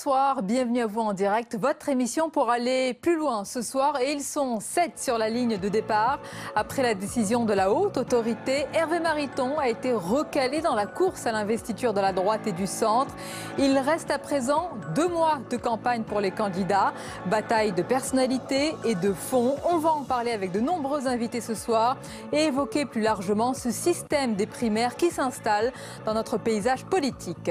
bonsoir, bienvenue à vous en direct. Votre émission pour aller plus loin ce soir et ils sont 7 sur la ligne de départ. Après la décision de la haute autorité, Hervé Mariton a été recalé dans la course à l'investiture de la droite et du centre. Il reste à présent 2 mois de campagne pour les candidats. Bataille de personnalité et de fond. On va en parler avec de nombreux invités ce soir et évoquer plus largement ce système des primaires qui s'installe dans notre paysage politique.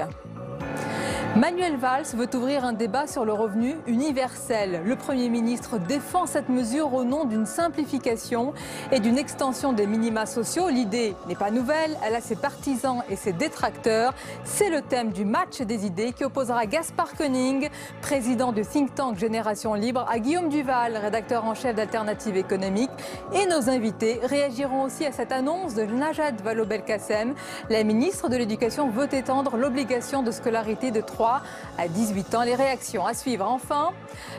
Manuel Valls veut ouvrir un débat sur le revenu universel. Le Premier ministre défend cette mesure au nom d'une simplification et d'une extension des minima sociaux. L'idée n'est pas nouvelle, elle a ses partisans et ses détracteurs. C'est le thème du match des idées qui opposera Gaspard Koenig, président du think tank Génération Libre, à Guillaume Duval, rédacteur en chef d'Alternative économique. Et nos invités réagiront aussi à cette annonce de Najat Vallaud-Belkacem. La ministre de l'Éducation veut étendre l'obligation de scolarité de 3 à 18 ans. Les réactions à suivre. Enfin,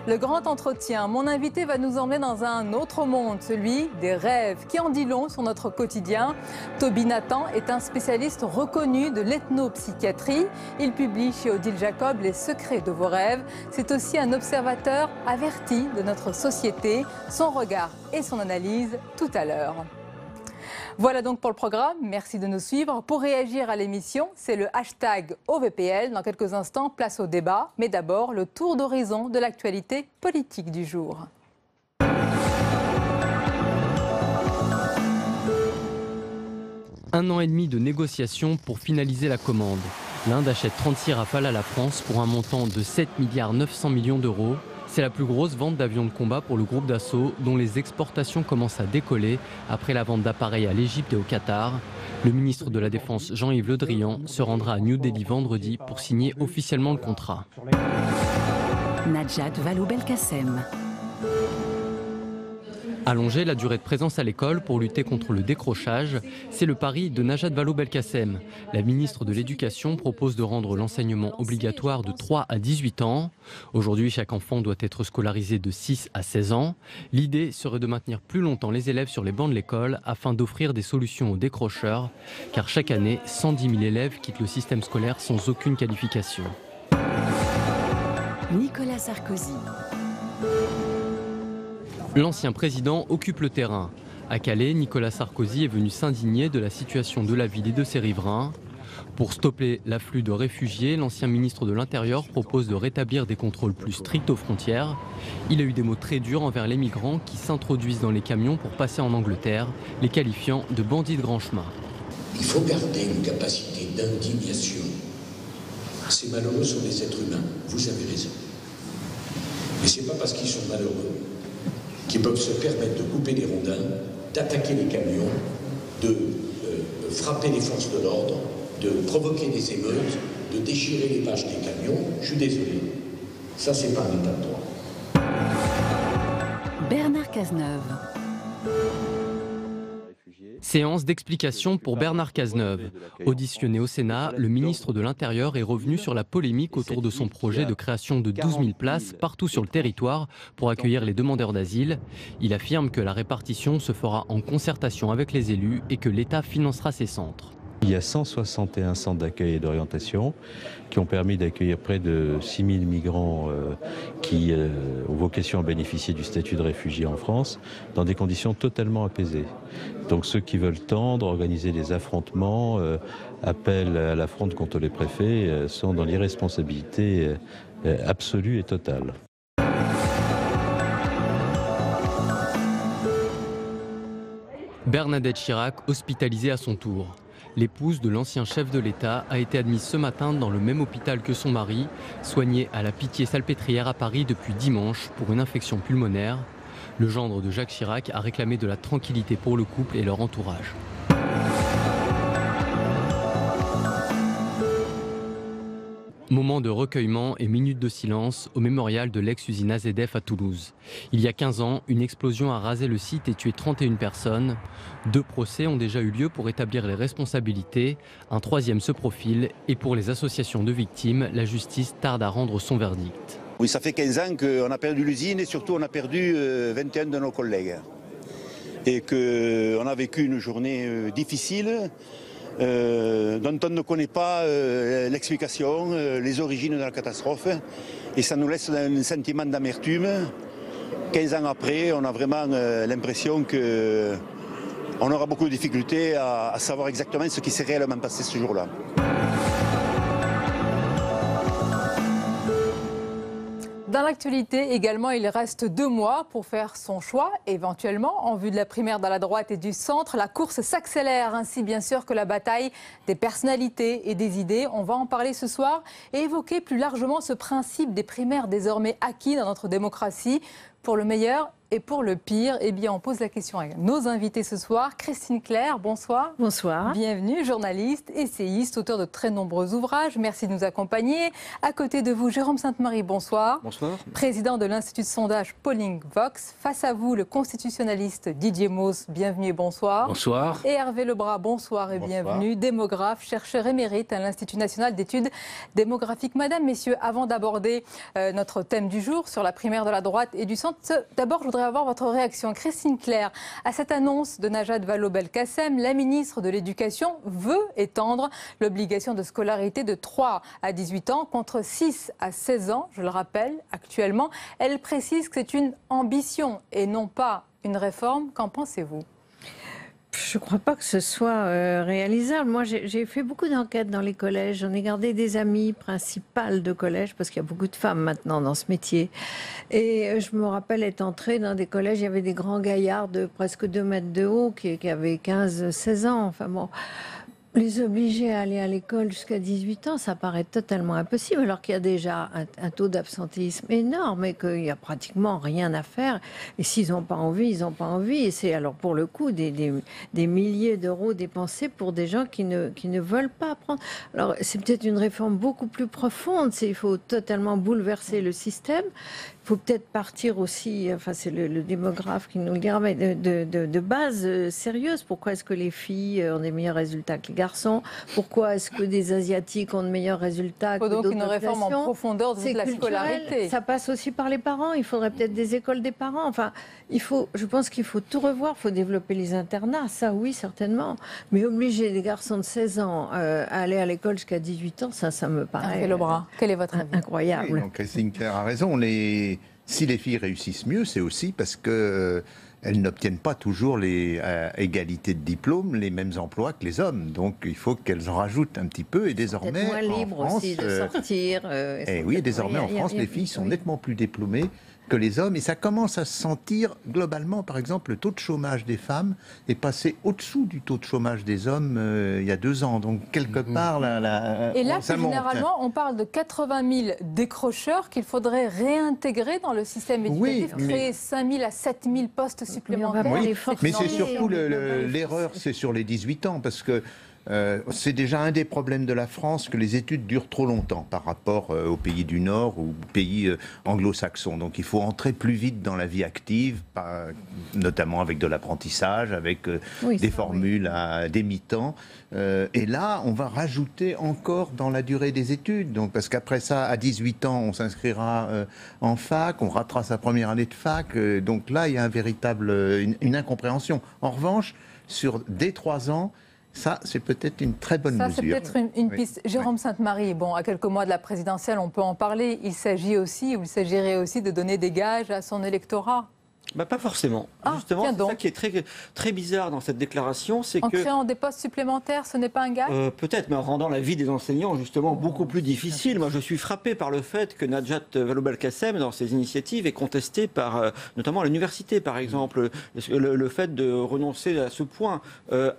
le grand entretien. Mon invité va nous emmener dans un autre monde, celui des rêves, qui en dit long sur notre quotidien. Toby Nathan est un spécialiste reconnu de l'ethnopsychiatrie. Il publie chez Odile Jacob Les secrets de vos rêves. C'est aussi un observateur averti de notre société. Son regard et son analyse tout à l'heure. Voilà donc pour le programme. Merci de nous suivre. Pour réagir à l'émission, c'est le hashtag OVPL. Dans quelques instants, place au débat. Mais d'abord, le tour d'horizon de l'actualité politique du jour. Un an et demi de négociations pour finaliser la commande. L'Inde achète 36 Rafales à la France pour un montant de 7,9 milliards d'euros. C'est la plus grosse vente d'avions de combat pour le groupe Dassault, dont les exportations commencent à décoller après la vente d'appareils à l'Égypte et au Qatar. Le ministre de la Défense, Jean-Yves Le Drian, se rendra à New Delhi vendredi pour signer officiellement le contrat. Najat Vallaud-Belkacem. Allonger la durée de présence à l'école pour lutter contre le décrochage, c'est le pari de Najat Vallaud-Belkacem. La ministre de l'Éducation propose de rendre l'enseignement obligatoire de 3 à 18 ans. Aujourd'hui, chaque enfant doit être scolarisé de 6 à 16 ans. L'idée serait de maintenir plus longtemps les élèves sur les bancs de l'école afin d'offrir des solutions aux décrocheurs, car chaque année, 110 000 élèves quittent le système scolaire sans aucune qualification. Nicolas Sarkozy. L'ancien président occupe le terrain. À Calais, Nicolas Sarkozy est venu s'indigner de la situation de la ville et de ses riverains. Pour stopper l'afflux de réfugiés, l'ancien ministre de l'Intérieur propose de rétablir des contrôles plus stricts aux frontières. Il a eu des mots très durs envers les migrants qui s'introduisent dans les camions pour passer en Angleterre, les qualifiant de bandits de grand chemin. Il faut garder une capacité d'indignation. Ces malheureux sont des êtres humains, vous avez raison. Mais ce n'est pas parce qu'ils sont malheureux qui peuvent se permettre de couper les rondins, d'attaquer les camions, de frapper les forces de l'ordre, de provoquer des émeutes, de déchirer les bâches des camions. Je suis désolé. Ça, c'est pas un état de droit. Bernard Cazeneuve. Séance d'explication pour Bernard Cazeneuve. Auditionné au Sénat, le ministre de l'Intérieur est revenu sur la polémique autour de son projet de création de 12 000 places partout sur le territoire pour accueillir les demandeurs d'asile. Il affirme que la répartition se fera en concertation avec les élus et que l'État financera ces centres. Il y a 161 centres d'accueil et d'orientation qui ont permis d'accueillir près de 6 000 migrants qui ont vocation à bénéficier du statut de réfugié en France dans des conditions totalement apaisées. Donc ceux qui veulent tendre, organiser des affrontements, appellent à la fronde contre les préfets, sont dans l'irresponsabilité absolue et totale. Bernadette Chirac, hospitalisée à son tour. L'épouse de l'ancien chef de l'État a été admise ce matin dans le même hôpital que son mari, soignée à la Pitié-Salpêtrière à Paris depuis dimanche pour une infection pulmonaire. Le gendre de Jacques Chirac a réclamé de la tranquillité pour le couple et leur entourage. Moment de recueillement et minute de silence au mémorial de l'ex-usine AZF à Toulouse. Il y a 15 ans, une explosion a rasé le site et tué 31 personnes. 2 procès ont déjà eu lieu pour établir les responsabilités. Un 3e se profile et pour les associations de victimes, la justice tarde à rendre son verdict. Oui, ça fait 15 ans qu'on a perdu l'usine et surtout on a perdu 21 de nos collègues. Et qu'on a vécu une journée difficile. Dont on ne connaît pas l'explication, les origines de la catastrophe. Et ça nous laisse un sentiment d'amertume. 15 ans après, on a vraiment l'impression qu'on aura beaucoup de difficultés à savoir exactement ce qui s'est réellement passé ce jour-là. Dans l'actualité également, il reste 2 mois pour faire son choix, éventuellement, en vue de la primaire de la droite et du centre. La course s'accélère, ainsi bien sûr que la bataille des personnalités et des idées. On va en parler ce soir et évoquer plus largement ce principe des primaires désormais acquis dans notre démocratie. Pour le meilleur et pour le pire, eh bien, on pose la question à nos invités ce soir. Christine Clair, bonsoir. Bonsoir. Bienvenue, journaliste, essayiste, auteur de très nombreux ouvrages. Merci de nous accompagner. À côté de vous, Jérôme Sainte-Marie, bonsoir. Bonsoir. Président de l'Institut de sondage Polling Vox. Face à vous, le constitutionnaliste Didier Mauss, bienvenue et bonsoir. Bonsoir. Et Hervé Lebras, bonsoir et bienvenue. Démographe, chercheur émérite à l'Institut national d'études démographiques. Madame, messieurs, avant d'aborder notre thème du jour sur la primaire de la droite et du centre, d'abord, je voudrais avoir votre réaction. Christine Clair, à cette annonce de Najat Vallaud-Belkacem, la ministre de l'Éducation veut étendre l'obligation de scolarité de 3 à 18 ans contre 6 à 16 ans, je le rappelle, actuellement. Elle précise que c'est une ambition et non pas une réforme. Qu'en pensez-vous ? Je ne crois pas que ce soit réalisable. Moi, j'ai fait beaucoup d'enquêtes dans les collèges. J'en ai gardé des amies principales de collège, parce qu'il y a beaucoup de femmes maintenant dans ce métier. Et je me rappelle être entrée dans des collèges, il y avait des grands gaillards de presque 2 mètres de haut qui avaient 15-16 ans. Enfin bon, les obliger à aller à l'école jusqu'à 18 ans, ça paraît totalement impossible, alors qu'il y a déjà un taux d'absentéisme énorme et qu'il n'y a pratiquement rien à faire. Et s'ils n'ont pas envie, ils n'ont pas envie. Et c'est alors pour le coup des milliers d'euros dépensés pour des gens qui ne veulent pas apprendre. Alors c'est peut-être une réforme beaucoup plus profonde. Il faut totalement bouleverser le système. Il faut peut-être partir aussi, enfin c'est le démographe qui nous le dira, mais de bases sérieuses. Pourquoi est-ce que les filles ont des meilleurs résultats que les garçons? Pourquoi est-ce que des Asiatiques ont de meilleurs résultats que d'autres? Il faut donc une réforme en profondeur de la scolarité. Ça passe aussi par les parents. Il faudrait peut-être des écoles des parents. Enfin, je pense qu'il faut tout revoir. Il faut développer les internats, ça oui, certainement. Mais obliger des garçons de 16 ans à aller à l'école jusqu'à 18 ans, ça me paraît Quel est votre avis? Incroyable. Oui, donc Christine Clair a raison. Si les filles réussissent mieux, c'est aussi parce qu'elles n'obtiennent pas toujours égalité de diplôme, les mêmes emplois que les hommes. Donc il faut qu'elles en rajoutent un petit peu. Et désormais, moins libres en France, aussi de sortir. Oui, désormais en France, les filles sont nettement plus diplômées que les hommes. Et ça commence à se sentir globalement. Par exemple, le taux de chômage des femmes est passé au-dessous du taux de chômage des hommes il y a 2 ans. Donc quelque part, et là, ça plus monte. généralement, on parle de 80 000 décrocheurs qu'il faudrait réintégrer dans le système éducatif, créer 5 000 à 7 000 postes supplémentaires. Mais c'est surtout l'erreur, c'est sur les 18 ans, parce que c'est déjà un des problèmes de la France que les études durent trop longtemps par rapport aux pays du Nord ou aux pays anglo-saxons. Donc il faut entrer plus vite dans la vie active, notamment avec de l'apprentissage, avec des formules à des mi-temps. Et là, on va rajouter encore dans la durée des études. Donc, parce qu'après ça, à 18 ans, on s'inscrira en fac, on ratera sa première année de fac. Donc là, il y a une incompréhension. En revanche, dès 3 ans, ça, c'est peut-être une très bonne mesure. Ça, c'est peut-être une piste. Jérôme Sainte-Marie, bon, à quelques mois de la présidentielle, on peut en parler. Il s'agirait aussi de donner des gages à son électorat. Pas forcément. Justement, c'est ça qui est très, très bizarre dans cette déclaration, c'est en créant des postes supplémentaires, ce n'est pas un gage peut-être, mais en rendant la vie des enseignants justement beaucoup plus difficile. Moi, je suis frappé par le fait que Najat Vallaud-Belkacem, dans ses initiatives, est contestée par notamment l'université, par exemple. Le fait de renoncer à ce point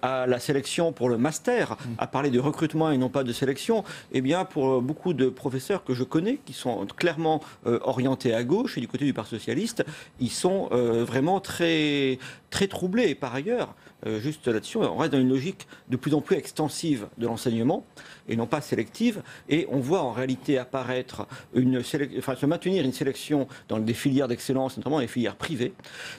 à la sélection pour le master, à parler de recrutement et non pas de sélection, eh bien, pour beaucoup de professeurs que je connais, qui sont clairement orientés à gauche et du côté du Parti socialiste, ils sont vraiment très, très troublé. Et par ailleurs, juste là-dessus, on reste dans une logique de plus en plus extensive de l'enseignement et non pas sélective. Et on voit en réalité apparaître se maintenir une sélection dans des filières d'excellence, notamment les filières privées.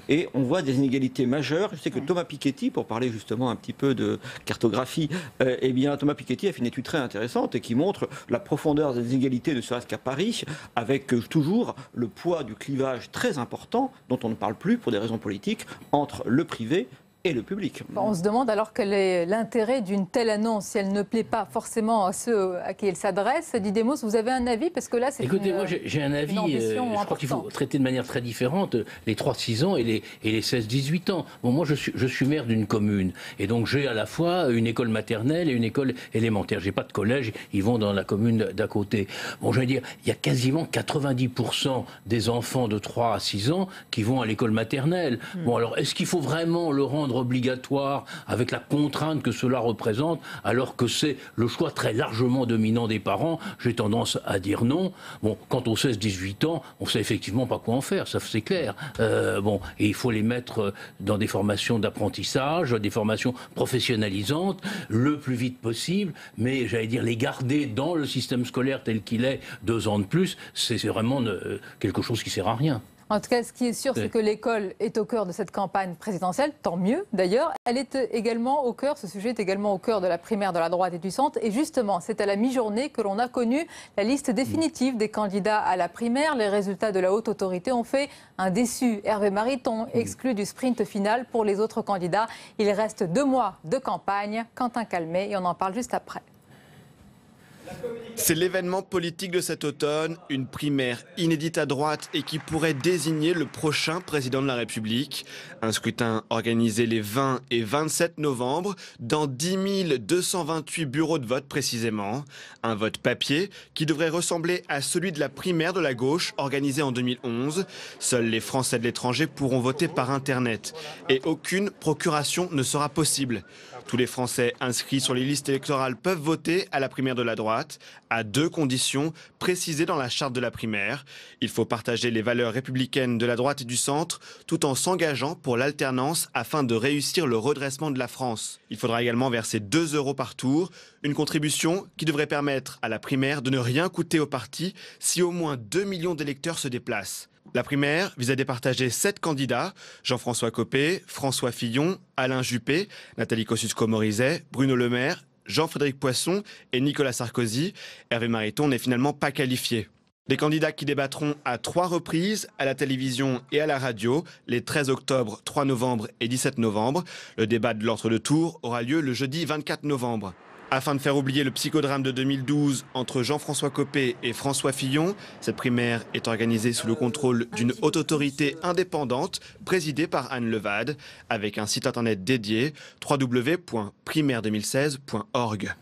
Et on voit des inégalités majeures. Je sais que Thomas Piketty, pour parler justement un petit peu de cartographie, eh bien Thomas Piketty a fait une étude très intéressante et qui montre la profondeur des inégalités, ne serait-ce qu'à Paris, avec toujours le poids du clivage très important, dont on ne parle plus pour des raisons politiques, entre le privé et le public. On se demande alors quel est l'intérêt d'une telle annonce si elle ne plaît pas forcément à ceux à qui elle s'adresse. Didemos, vous avez un avis? Parce que là, c'est Écoutez, moi j'ai un avis, je crois qu'il faut traiter de manière très différente les 3-6 ans et les 16-18 ans. Bon, moi je suis maire d'une commune et donc j'ai à la fois une école maternelle et une école élémentaire. J'ai pas de collège, ils vont dans la commune d'à côté. Bon, je veux dire, il y a quasiment 90% des enfants de 3 à 6 ans qui vont à l'école maternelle. Bon, alors est-ce qu'il faut vraiment le rendre obligatoire avec la contrainte que cela représente, alors que c'est le choix très largement dominant des parents? J'ai tendance à dire non. Bon, quant aux 16-18 ans, on sait effectivement pas quoi en faire, ça c'est clair. Bon, et il faut les mettre dans des formations d'apprentissage, des formations professionnalisantes, le plus vite possible, mais j'allais dire les garder dans le système scolaire tel qu'il est 2 ans de plus, c'est vraiment quelque chose qui sert à rien. En tout cas, ce qui est sûr, c'est que l'école est au cœur de cette campagne présidentielle, tant mieux d'ailleurs. Elle est également au cœur, ce sujet est également au cœur de la primaire de la droite et du centre. Et justement, c'est à la mi-journée que l'on a connu la liste définitive des candidats à la primaire. Les résultats de la haute autorité ont fait un déçu. Hervé Mariton, exclu du sprint final pour les autres candidats. Il reste 2 mois de campagne. Quentin Calmet, et on en parle juste après. C'est l'événement politique de cet automne, une primaire inédite à droite et qui pourrait désigner le prochain président de la République. Un scrutin organisé les 20 et 27 novembre dans 10 228 bureaux de vote précisément. Un vote papier qui devrait ressembler à celui de la primaire de la gauche organisée en 2011. Seuls les Français de l'étranger pourront voter par Internet et aucune procuration ne sera possible. Tous les Français inscrits sur les listes électorales peuvent voter à la primaire de la droite, à 2 conditions précisées dans la charte de la primaire. Il faut partager les valeurs républicaines de la droite et du centre, tout en s'engageant pour l'alternance afin de réussir le redressement de la France. Il faudra également verser 2 € par tour, une contribution qui devrait permettre à la primaire de ne rien coûter au parti si au moins 2 millions d'électeurs se déplacent. La primaire vise à départager 7 candidats, Jean-François Copé, François Fillon, Alain Juppé, Nathalie Kosciusko-Morizet, Bruno Le Maire, Jean-Frédéric Poisson et Nicolas Sarkozy. Hervé Mariton n'est finalement pas qualifié. Des candidats qui débattront à 3 reprises, à la télévision et à la radio, les 13 octobre, 3 novembre et 17 novembre. Le débat de l'entre-deux tours aura lieu le jeudi 24 novembre. Afin de faire oublier le psychodrame de 2012 entre Jean-François Copé et François Fillon, cette primaire est organisée sous le contrôle d'une haute autorité indépendante présidée par Anne Levade, avec un site internet dédié www.primaire2016.org.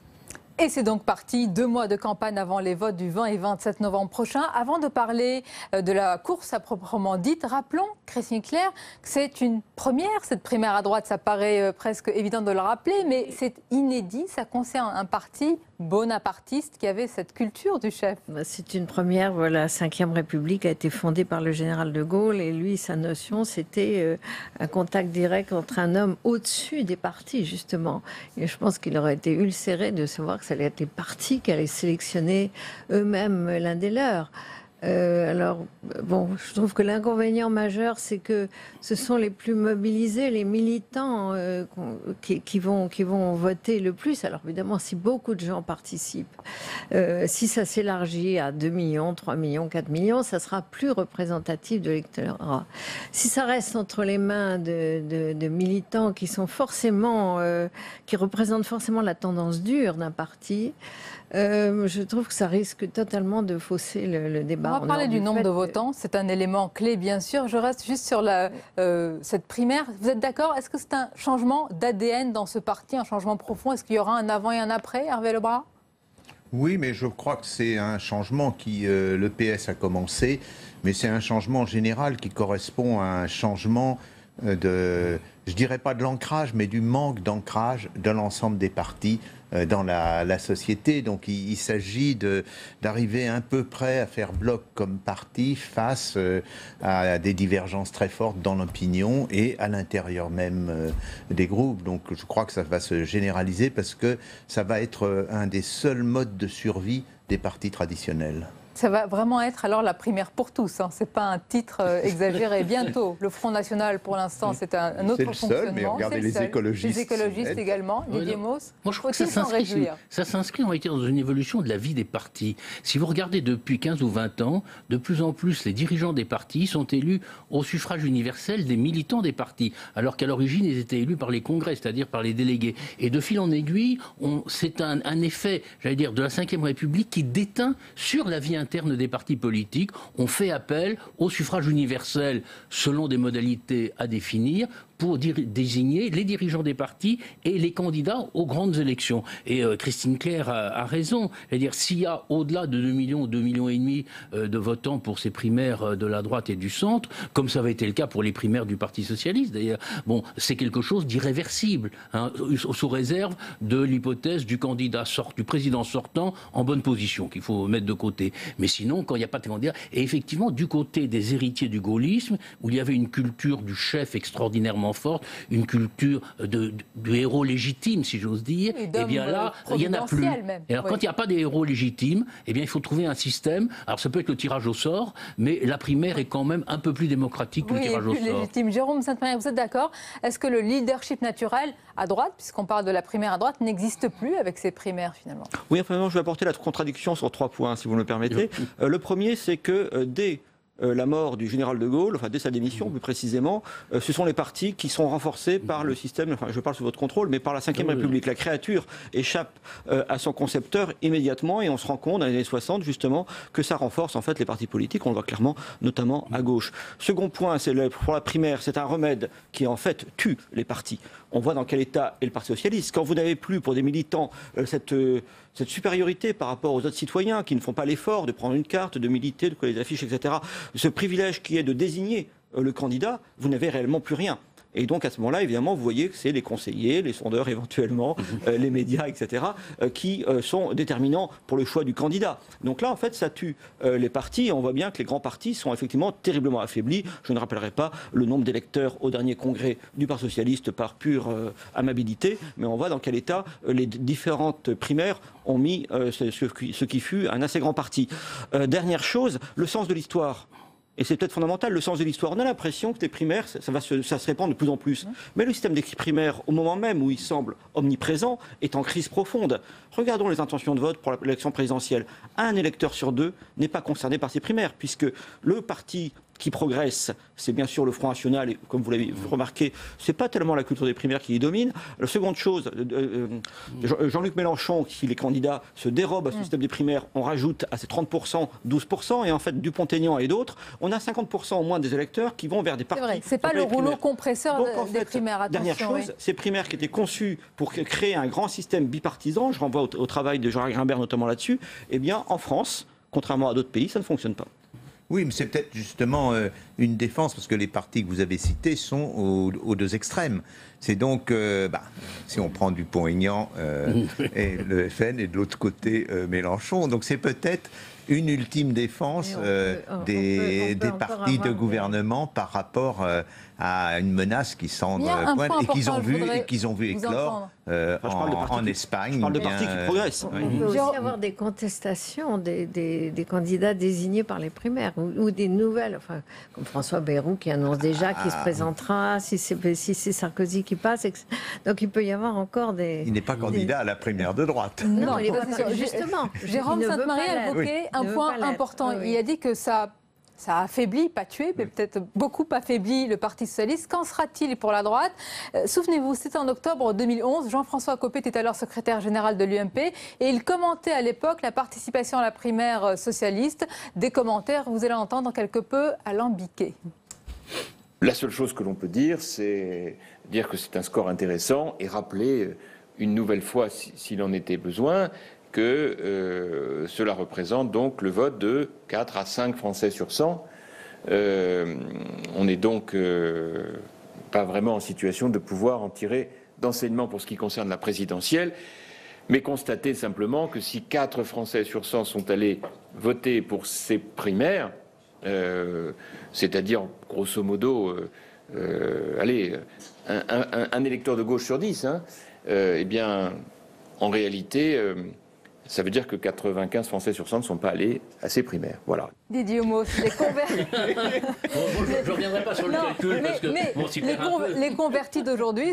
Et c'est donc parti, 2 mois de campagne avant les votes du 20 et 27 novembre prochain. Avant de parler de la course à proprement dite, rappelons, Christine Claire, que c'est une première, cette primaire à droite. Ça paraît presque évident de le rappeler, mais c'est inédit. Ça concerne un parti bonapartiste qui avait cette culture du chef. C'est une première. Voilà, la 5e République a été fondée par le général de Gaulle et lui, sa notion, c'était un contact direct entre un homme au-dessus des partis, justement. Et je pense qu'il aurait été ulcéré de savoir que ça allait être les partis qui allaient sélectionner eux-mêmes l'un des leurs. Alors, bon, je trouve que l'inconvénient majeur, c'est que ce sont les plus mobilisés, les militants qui vont voter le plus. Alors, évidemment, si beaucoup de gens participent, si ça s'élargit à 2 millions, 3 millions, 4 millions, ça sera plus représentatif de l'électorat. Si ça reste entre les mains de militants qui sont forcément, qui représentent forcément la tendance dure d'un parti, je trouve que ça risque totalement de fausser le débat. On va parler du nombre de votants, c'est un élément clé bien sûr. Je reste juste sur cette primaire. Vous êtes d'accord? Est-ce que c'est un changement d'ADN dans ce parti, un changement profond? Est-ce qu'il y aura un avant et un après, Hervé Lebras? Oui, mais je crois que c'est un changement qui, le PS a commencé, mais c'est un changement général qui correspond à un changement je dirais pas de l'ancrage, mais du manque d'ancrage de l'ensemble des partis dans la société. Donc il s'agit d'arriver à peu près à faire bloc comme parti face à des divergences très fortes dans l'opinion et à l'intérieur même des groupes. Donc je crois que ça va se généraliser parce que ça va être un des seuls modes de survie des partis traditionnels. Ça va vraiment être alors la primaire pour tous. Hein. Ce n'est pas un titre exagéré. Bientôt, le Front National, pour l'instant, c'est un autre fonctionnement. C'est le seul, mais regardez les écologistes. Les écologistes également. Didier Mauss. Moi, je crois que ça s'inscrit en réalité dans une évolution de la vie des partis. Si vous regardez depuis 15 ou 20 ans, de plus en plus, les dirigeants des partis sont élus au suffrage universel des militants des partis, alors qu'à l'origine, ils étaient élus par les congrès, c'est-à-dire par les délégués. Et de fil en aiguille, c'est un effet, j'allais dire, de la Ve République qui déteint sur la vie interne des partis politiques. On fait appel au suffrage universel selon des modalités à définir pour désigner les dirigeants des partis et les candidats aux grandes élections. Et Christine Claire a raison. C'est-à-dire, s'il y a au-delà de 2 millions ou 2,5 millions de votants pour ces primaires de la droite et du centre, comme ça avait été le cas pour les primaires du Parti socialiste, d'ailleurs, bon, c'est quelque chose d'irréversible, hein, sous réserve de l'hypothèse du candidat du président sortant en bonne position, qu'il faut mettre de côté. Mais sinon, quand il n'y a pas de candidat, et effectivement, du côté des héritiers du gaullisme, où il y avait une culture du chef extraordinairement forte, une culture du héros légitime, si j'ose dire, et bien là, il n'y en a plus. Même. Et alors, quand il n'y a pas des héros légitimes, eh bien, il faut trouver un système. Alors, ça peut être le tirage au sort, mais la primaire est quand même un peu plus démocratique que le tirage au sort. Légitime. Jérôme Sainte-Marie, vous êtes d'accord? Est-ce que le leadership naturel à droite, puisqu'on parle de la primaire à droite, n'existe plus avec ces primaires, finalement? Oui, enfin, je vais apporter la contradiction sur 3 points, si vous me le permettez. Le premier, c'est que dès la mort du général de Gaulle, enfin dès sa démission plus précisément, ce sont les partis qui sont renforcés par le système, enfin je parle sous votre contrôle, mais par la Ve République. La créature échappe à son concepteur immédiatement et on se rend compte dans les années 60 justement que ça renforce en fait les partis politiques, on le voit clairement, notamment à gauche. Second point, c'est pour la primaire, c'est un remède qui en fait tue les partis. On voit dans quel état est le Parti socialiste. Quand vous n'avez plus pour des militants cette supériorité par rapport aux autres citoyens qui ne font pas l'effort de prendre une carte, de militer, de coller des affiches, etc., ce privilège qui est de désigner le candidat, vous n'avez réellement plus rien. Et donc à ce moment-là, évidemment, vous voyez que c'est les conseillers, les sondeurs éventuellement, les médias, etc., qui sont déterminants pour le choix du candidat. Donc là, en fait, ça tue les partis. Et on voit bien que les grands partis sont effectivement terriblement affaiblis. Je ne rappellerai pas le nombre d'électeurs au dernier congrès du Parti socialiste par pure amabilité, mais on voit dans quel état les différentes primaires ont mis ce qui fut un assez grand parti. Dernière chose, le sens de l'histoire. Et c'est peut-être fondamental, le sens de l'histoire. On a l'impression que les primaires, ça se répand de plus en plus. Mais le système des primaires, au moment même où il semble omniprésent, est en crise profonde. Regardons les intentions de vote pour l'élection présidentielle. Un électeur sur 2 n'est pas concerné par ces primaires, puisque le parti qui progresse, c'est bien sûr le Front National, et comme vous l'avez remarqué, c'est pas tellement la culture des primaires qui y domine. La seconde chose, Jean-Luc Mélenchon, qui les candidats se dérobent à ce système des primaires, on rajoute à ces 30%, 12%, et en fait, Dupont-Aignan et d'autres, on a 50% au moins des électeurs qui vont vers des partis. C'est vrai, c'est pas le rouleau compresseur des primaires. Attention, dernière chose, ces primaires qui étaient conçues pour créer un grand système bipartisan, je renvoie au travail de Jean Grimbert notamment là-dessus, eh bien, en France, contrairement à d'autres pays, ça ne fonctionne pas. Oui, mais c'est peut-être justement une défense, parce que les partis que vous avez cités sont aux 2 extrêmes. C'est donc, si on prend Dupont-Aignan et le FN, et de l'autre côté Mélenchon, donc c'est peut-être une ultime défense des partis de gouvernement par rapport à une menace qui semble pointe et qu'ils ont vu éclore en Espagne. Je parle de partis qui progressent. Il peut aussi avoir des contestations des candidats désignés par les primaires ou des nouvelles, enfin, comme François Bayrou qui annonce déjà qu'il se présentera si c'est Sarkozy qui passe. Donc il peut y avoir encore des... Il n'est pas candidat à la primaire de droite. Non, il n'est pas justement. Jérôme Sainte-Marie a évoqué un point important. Il a dit que ça a affaibli, pas tué, mais peut-être beaucoup affaibli le Parti socialiste. Qu'en sera-t-il pour la droite? Souvenez-vous, c'était en octobre 2011. Jean-François Copé était alors secrétaire général de l'UMP et il commentait à l'époque la participation à la primaire socialiste. Des commentaires, vous allez entendre, quelque peu alambiqués. La seule chose que l'on peut dire, c'est dire que c'est un score intéressant et rappeler une nouvelle fois, s'il en était besoin, que cela représente donc le vote de 4 à 5 Français sur 100. On n'est donc pas vraiment en situation de pouvoir en tirer d'enseignement pour ce qui concerne la présidentielle, mais constater simplement que si 4 Français sur 100 sont allés voter pour ces primaires, c'est-à-dire grosso modo, un électeur de gauche sur 10, eh bien, en réalité... Ça veut dire que 95 Français sur 100 ne sont pas allés à ces primaires. Voilà. Didier Homos, les convertis. Je ne reviendrai pas sur le calcul parce que les convertis d'aujourd'hui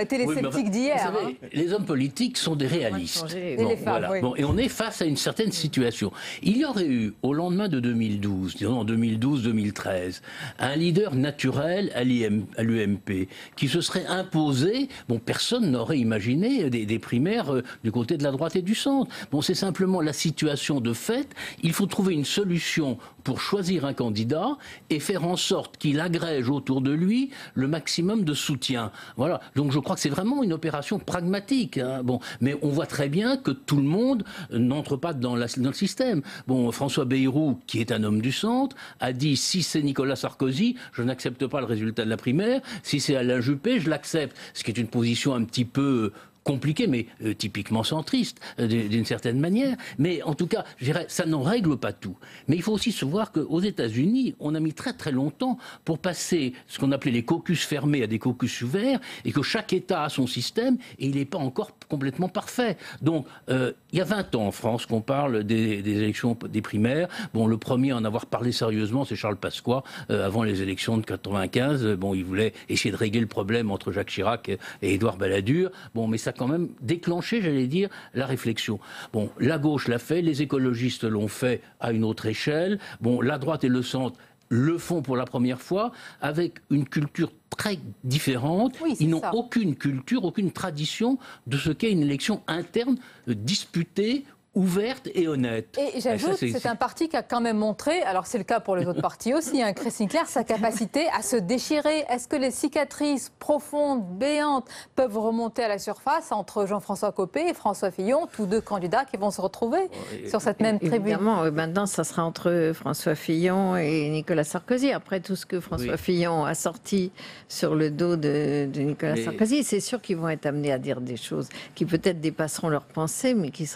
étaient les sceptiques d'hier. Vous savez, les hommes politiques sont des réalistes. Et les femmes, oui. Et on est face à une certaine situation. Il y aurait eu, au lendemain de 2012, disons en 2012-2013, un leader naturel à l'UMP qui se serait imposé. Bon, personne n'aurait imaginé des primaires du côté de la droite et du centre. Bon, c'est simplement la situation de fait. Il faut trouver une solution pour choisir un candidat et faire en sorte qu'il agrège autour de lui le maximum de soutien. Voilà. Donc je crois que c'est vraiment une opération pragmatique. Hein. Bon, mais on voit très bien que tout le monde n'entre pas dans le système. Bon, François Bayrou, qui est un homme du centre, a dit si c'est Nicolas Sarkozy, je n'accepte pas le résultat de la primaire. Si c'est Alain Juppé, je l'accepte. Ce qui est une position un petit peu compliqué, mais typiquement centriste, d'une certaine manière. Mais en tout cas, je dirais, ça n'en règle pas tout. Mais il faut aussi se voir qu'aux États-Unis, on a mis très très longtemps pour passer ce qu'on appelait les caucus fermés à des caucus ouverts, et que chaque État a son système, et il n'est pas encore complètement parfait. Donc, il y a 20 ans en France qu'on parle des élections, des primaires. Bon, le premier à en avoir parlé sérieusement, c'est Charles Pasqua, avant les élections de 95. Bon, il voulait essayer de régler le problème entre Jacques Chirac et Édouard Balladur. Bon, mais ça quand même déclenché, j'allais dire, la réflexion. Bon, la gauche l'a fait, les écologistes l'ont fait à une autre échelle. Bon, la droite et le centre le font pour la première fois, avec une culture très différente. Oui, ils n'ont aucune culture, aucune tradition de ce qu'est une élection interne disputée, ouverte et honnête. Et j'ajoute, c'est un parti qui a quand même montré, alors c'est le cas pour les autres partis aussi, hein, Christine Claire, sa capacité à se déchirer. Est-ce que les cicatrices profondes, béantes, peuvent remonter à la surface entre Jean-François Copé et François Fillon, tous deux candidats qui vont se retrouver sur cette même tribune? Évidemment, maintenant, ça sera entre François Fillon et Nicolas Sarkozy. Après tout ce que François Fillon a sorti sur le dos de Nicolas Sarkozy, c'est sûr qu'ils vont être amenés à dire des choses qui peut-être dépasseront leurs pensées, mais qui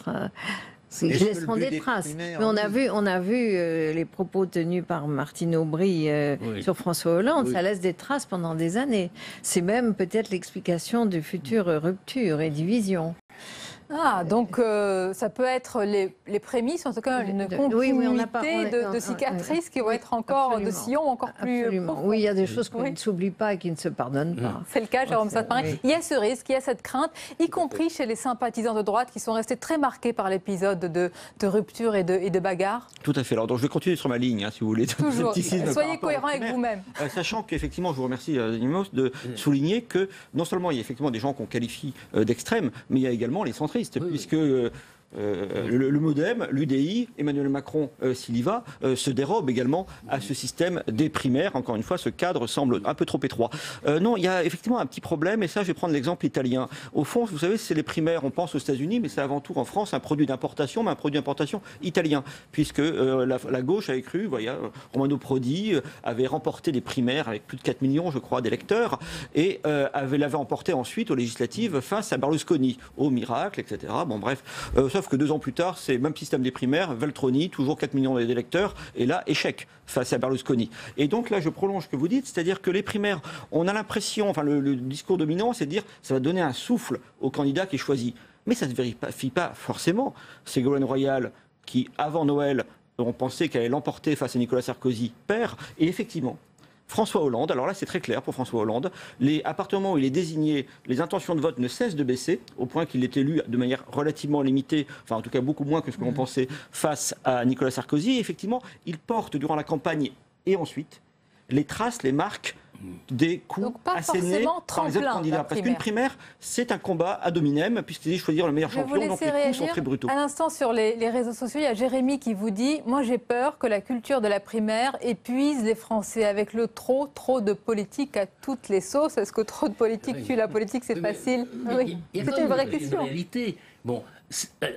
laisseront des traces. Mais on a vu les propos tenus par Martine Aubry sur François Hollande. Ça laisse des traces pendant des années. C'est même peut-être l'explication de futures ruptures et divisions. Ah, donc ça peut être les prémices, en tout cas une continuité de cicatrices qui vont être encore, de sillons encore plus profonds. Oui, il y a des choses qu'on ne s'oublie pas et qui ne se pardonnent pas. C'est le cas, Jérôme Sainte-Marie. Il y a ce risque, il y a cette crainte, y compris chez les sympathisants de droite qui sont restés très marqués par l'épisode de rupture et de bagarre. Tout à fait. Alors, donc, je vais continuer sur ma ligne, hein, si vous voulez. Toujours. Soyez cohérent avec vous-même. Sachant qu'effectivement, je vous remercie, Nimos, de souligner que non seulement il y a effectivement des gens qu'on qualifie d'extrêmes, mais il y a également les centristes. Puisque le MoDem, l'UDI, Emmanuel Macron s'il y va, se dérobe également à ce système des primaires. Encore une fois, ce cadre semble un peu trop étroit. Non, il y a effectivement un petit problème, et ça, je vais prendre l'exemple italien. Au fond, vous savez, c'est les primaires, on pense aux États-Unis, mais c'est avant tout en France un produit d'importation, mais un produit d'importation italien, puisque la gauche avait cru, voyez, Romano Prodi avait remporté les primaires avec plus de 4 millions, je crois, d'électeurs, et l'avait emporté ensuite aux législatives face à Berlusconi, au miracle, etc. Bon, bref, sauf que 2 ans plus tard, c'est le même système des primaires, Veltroni, toujours 4 millions d'électeurs, et là, échec face à Berlusconi. Et donc là, je prolonge ce que vous dites, c'est-à-dire que les primaires, on a l'impression, enfin le discours dominant, c'est de dire ça va donner un souffle au candidat qui est choisi. Mais ça ne se vérifie pas forcément. Ségolène Royal, qui avant Noël, on pensait qu'elle allait l'emporter face à Nicolas Sarkozy, perd, et effectivement, François Hollande, alors là c'est très clair pour François Hollande, à partir du moment où il est désigné, les intentions de vote ne cessent de baisser, au point qu'il est élu de manière relativement limitée, enfin en tout cas beaucoup moins que ce que l'on pensait, face à Nicolas Sarkozy. Et effectivement, il porte durant la campagne et ensuite les traces, les marques des coups assénés par les autres candidats. Parce qu'une primaire, c'est un combat ad hominem, puisqu'il dit choisir le meilleur champion, donc les coups sont très brutaux. À l'instant, sur les réseaux sociaux, il y a Jérémy qui vous dit « Moi, j'ai peur que la culture de la primaire épuise les Français avec le trop de politique à toutes les sauces. Est-ce que trop de politique tue la politique, c'est facile ?» Oui, c'est une vraie question. En réalité, bon,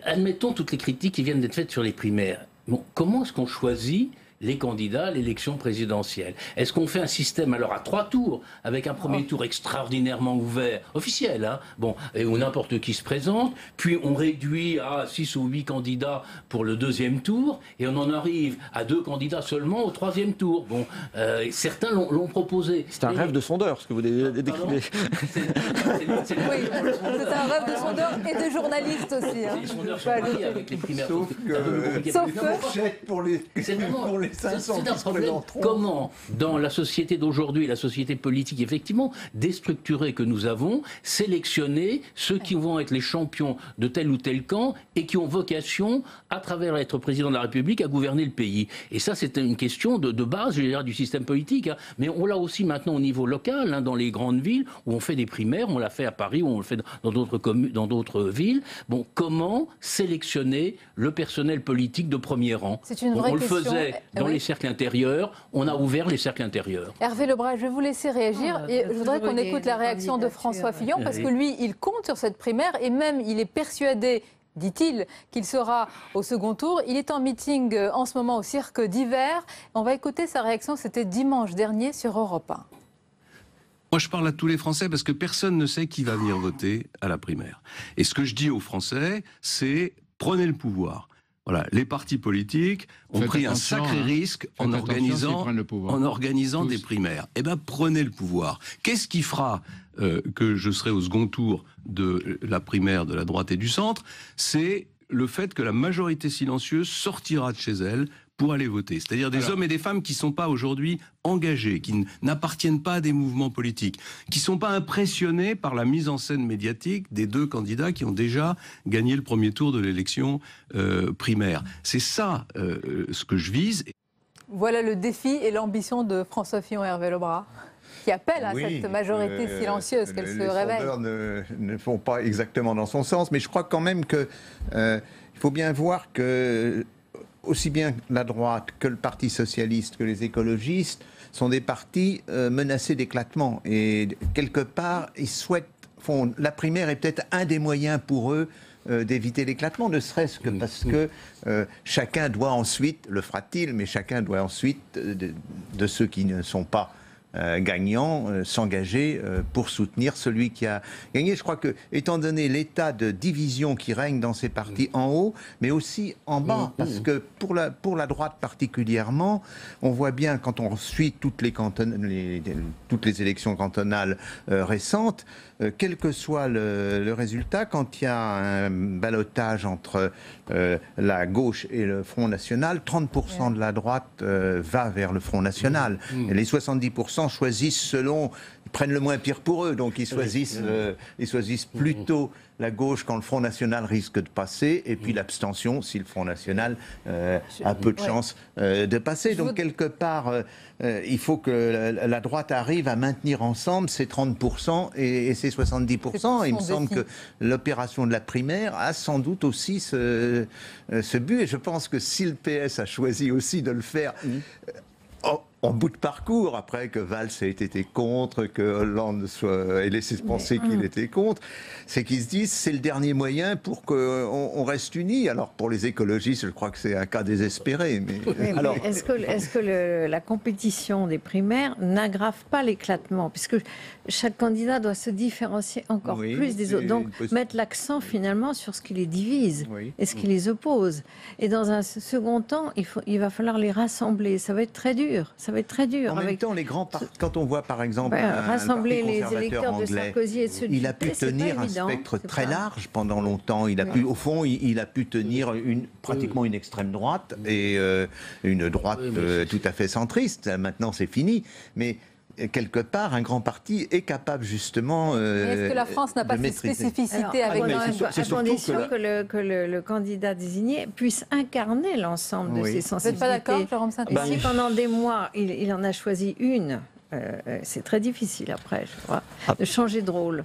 admettons toutes les critiques qui viennent d'être faites sur les primaires. Bon, comment est-ce qu'on choisit les candidats à l'élection présidentielle. Est-ce qu'on fait un système alors à 3 tours, avec un premier tour extraordinairement ouvert, officiel, hein, bon, et où n'importe qui se présente, puis on réduit à 6 ou 8 candidats pour le deuxième tour, et on en arrive à 2 candidats seulement au troisième tour. Bon, certains l'ont proposé. C'est un rêve de sondeur, ce que vous décrivez. C'est un rêve de sondeur et de journaliste aussi. Hein. Les sondeurs sont mariés avec les primaires. Sauf que pour les 500 c'est un problème. Comment, dans la société d'aujourd'hui, la société politique effectivement déstructurée que nous avons, sélectionner ceux qui vont être les champions de tel ou tel camp et qui ont vocation, à travers être président de la République, à gouverner le pays. Et ça, c'est une question de base, je dirais, du système politique. Hein. Mais on l'a aussi maintenant au niveau local, hein, dans les grandes villes, où on fait des primaires, on l'a fait à Paris, où on le fait dans d'autres communes, dans d'autres villes. Bon, comment sélectionner le personnel politique de premier rang? C'est une vraie question. On le faisait dans les cercles intérieurs, on a ouvert les cercles intérieurs. Hervé Lebras, je vais vous laisser réagir et je voudrais qu'on écoute la réaction de François Fillon parce que lui, il compte sur cette primaire et même il est persuadé, dit-il, qu'il sera au second tour. Il est en meeting en ce moment au Cirque d'Hiver. On va écouter sa réaction, c'était dimanche dernier sur Europe 1. Moi, je parle à tous les Français parce que personne ne sait qui va venir voter à la primaire. Et ce que je dis aux Français, c'est prenez le pouvoir. Voilà, les partis politiques ont pris un sacré risque en organisant des primaires. Eh bien, prenez le pouvoir. Qu'est-ce qui fera que je serai au second tour de la primaire de la droite et du centre? C'est le fait que la majorité silencieuse sortira de chez elle pour aller voter. C'est-à-dire des hommes et des femmes qui ne sont pas aujourd'hui engagés, qui n'appartiennent pas à des mouvements politiques, qui ne sont pas impressionnés par la mise en scène médiatique des 2 candidats qui ont déjà gagné le premier tour de l'élection primaire. C'est ça ce que je vise. Voilà le défi et l'ambition de François Fillon et Hervé Lebras, qui appelle à cette majorité silencieuse qu'elle se réveille. Les sondeurs ne font pas exactement dans son sens, mais je crois quand même qu'il faut bien voir que aussi bien la droite que le Parti socialiste que les écologistes sont des partis menacés d'éclatement. Et quelque part, ils la primaire est peut-être un des moyens pour eux d'éviter l'éclatement, ne serait-ce que parce que chacun doit ensuite, le fera-t-il, mais chacun doit ensuite, de ceux qui ne sont pas gagnant, s'engager pour soutenir celui qui a gagné. Je crois que, étant donné l'état de division qui règne dans ces partis en haut, mais aussi en bas, parce que pour la droite particulièrement, on voit bien quand on suit toutes les élections cantonales récentes, quel que soit le résultat, quand il y a un ballottage entre la gauche et le Front National, 30% de la droite va vers le Front National. Et les 70% choisissent selon, ils prennent le moins pire pour eux, donc ils choisissent plutôt la gauche quand le Front National risque de passer, et puis l'abstention si le Front National a peu de chance de passer. Donc quelque part, il faut que la droite arrive à maintenir ensemble ces 30% et ces 70%. Il me semble que l'opération de la primaire a sans doute aussi ce but, et je pense que si le PS a choisi aussi de le faire en bout de parcours, après que Valls ait été contre, que Hollande ait laissé penser qu'il était contre, c'est qu'ils se disent c'est le dernier moyen pour qu'on reste unis. Alors pour les écologistes, je crois que c'est un cas désespéré. Mais alors, est-ce que la compétition des primaires n'aggrave pas l'éclatement, puisque chaque candidat doit se différencier encore plus des autres, donc mettre l'accent finalement sur ce qui les divise et ce qui les oppose. Et dans un second temps, il va falloir les rassembler. Ça va être très dur. Ça va être très dur. En même temps, les grands quand on voit par exemple rassembler les électeurs de Sarkozy et de ceux il a pu tenir un spectre très large pendant longtemps. Il a pu, au fond, il a pu tenir pratiquement une extrême droite et une droite tout à fait centriste. Maintenant, c'est fini. Mais quelque part, un grand parti est capable justement est-ce que la France n'a pas cette spécificité avec à condition que le candidat désigné puisse incarner l'ensemble de ses sensibilités. Vous n'êtes pas d'accord, Jérôme Saint-Pierre? Si pendant des mois, il en a choisi une, c'est très difficile après, je crois, de changer de rôle.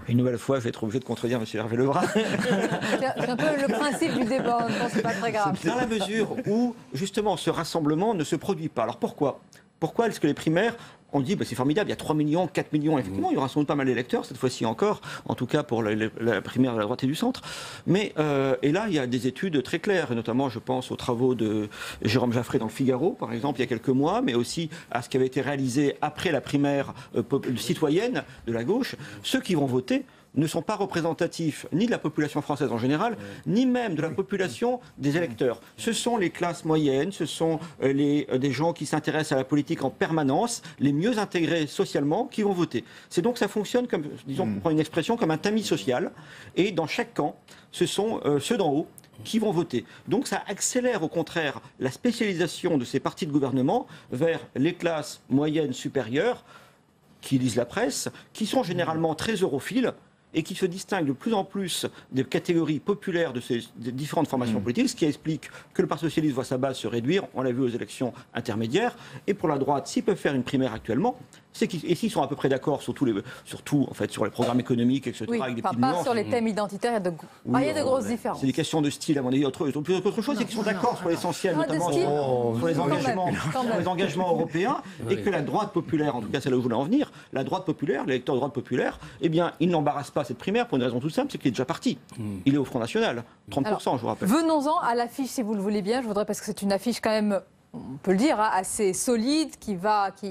Une nouvelle fois, je vais être obligé de contredire M. Hervé Lebras. C'est un peu le principe du débat, c'est pas très grave. Dans la mesure où, justement, ce rassemblement ne se produit pas. Alors pourquoi est-ce que les primaires on dit, c'est formidable, il y a 3 millions, 4 millions, effectivement, il y aura sans doute pas mal d'électeurs, cette fois-ci encore, en tout cas pour la primaire de la droite et du centre. Mais, et là, il y a des études très claires, et notamment, je pense aux travaux de Jérôme Jaffré dans le Figaro, par exemple, il y a quelques mois, mais aussi à ce qui avait été réalisé après la primaire citoyenne de la gauche. Ceux qui vont voter ne sont pas représentatifs ni de la population française en général, ni même de la population des électeurs. Ce sont les classes moyennes, ce sont des gens qui s'intéressent à la politique en permanence, les mieux intégrés socialement, qui vont voter. C'est donc ça fonctionne comme, disons, on prend une expression, comme un tamis social, et dans chaque camp, ce sont ceux d'en haut qui vont voter. Donc ça accélère au contraire la spécialisation de ces partis de gouvernement vers les classes moyennes supérieures, qui lisent la presse, qui sont généralement très europhiles, et qui se distinguent de plus en plus des catégories populaires des différentes formations politiques, ce qui explique que le Parti socialiste voit sa base se réduire, on l'a vu aux élections intermédiaires, et pour la droite, s'ils peuvent faire une primaire actuellement, et s'ils sont à peu près d'accord sur tout en fait, sur les programmes économiques, etc. Oui, avec des pas sur les thèmes identitaires, il y a de grosses différences. C'est des questions de style, à mon avis. Autre chose, c'est qu'ils sont d'accord sur l'essentiel, notamment sur les engagements européens, et que la droite populaire, en tout cas c'est là où je voulais en venir, la droite populaire, l'électeur de droite populaire, eh bien, il n'embarrasse pas cette primaire pour une raison toute simple, c'est qu'il est déjà parti. Il est au Front National, 30%. Alors, je vous rappelle. Venons-en à l'affiche, si vous le voulez bien. Je voudrais, parce que c'est une affiche quand même, on peut le dire, assez solide, qui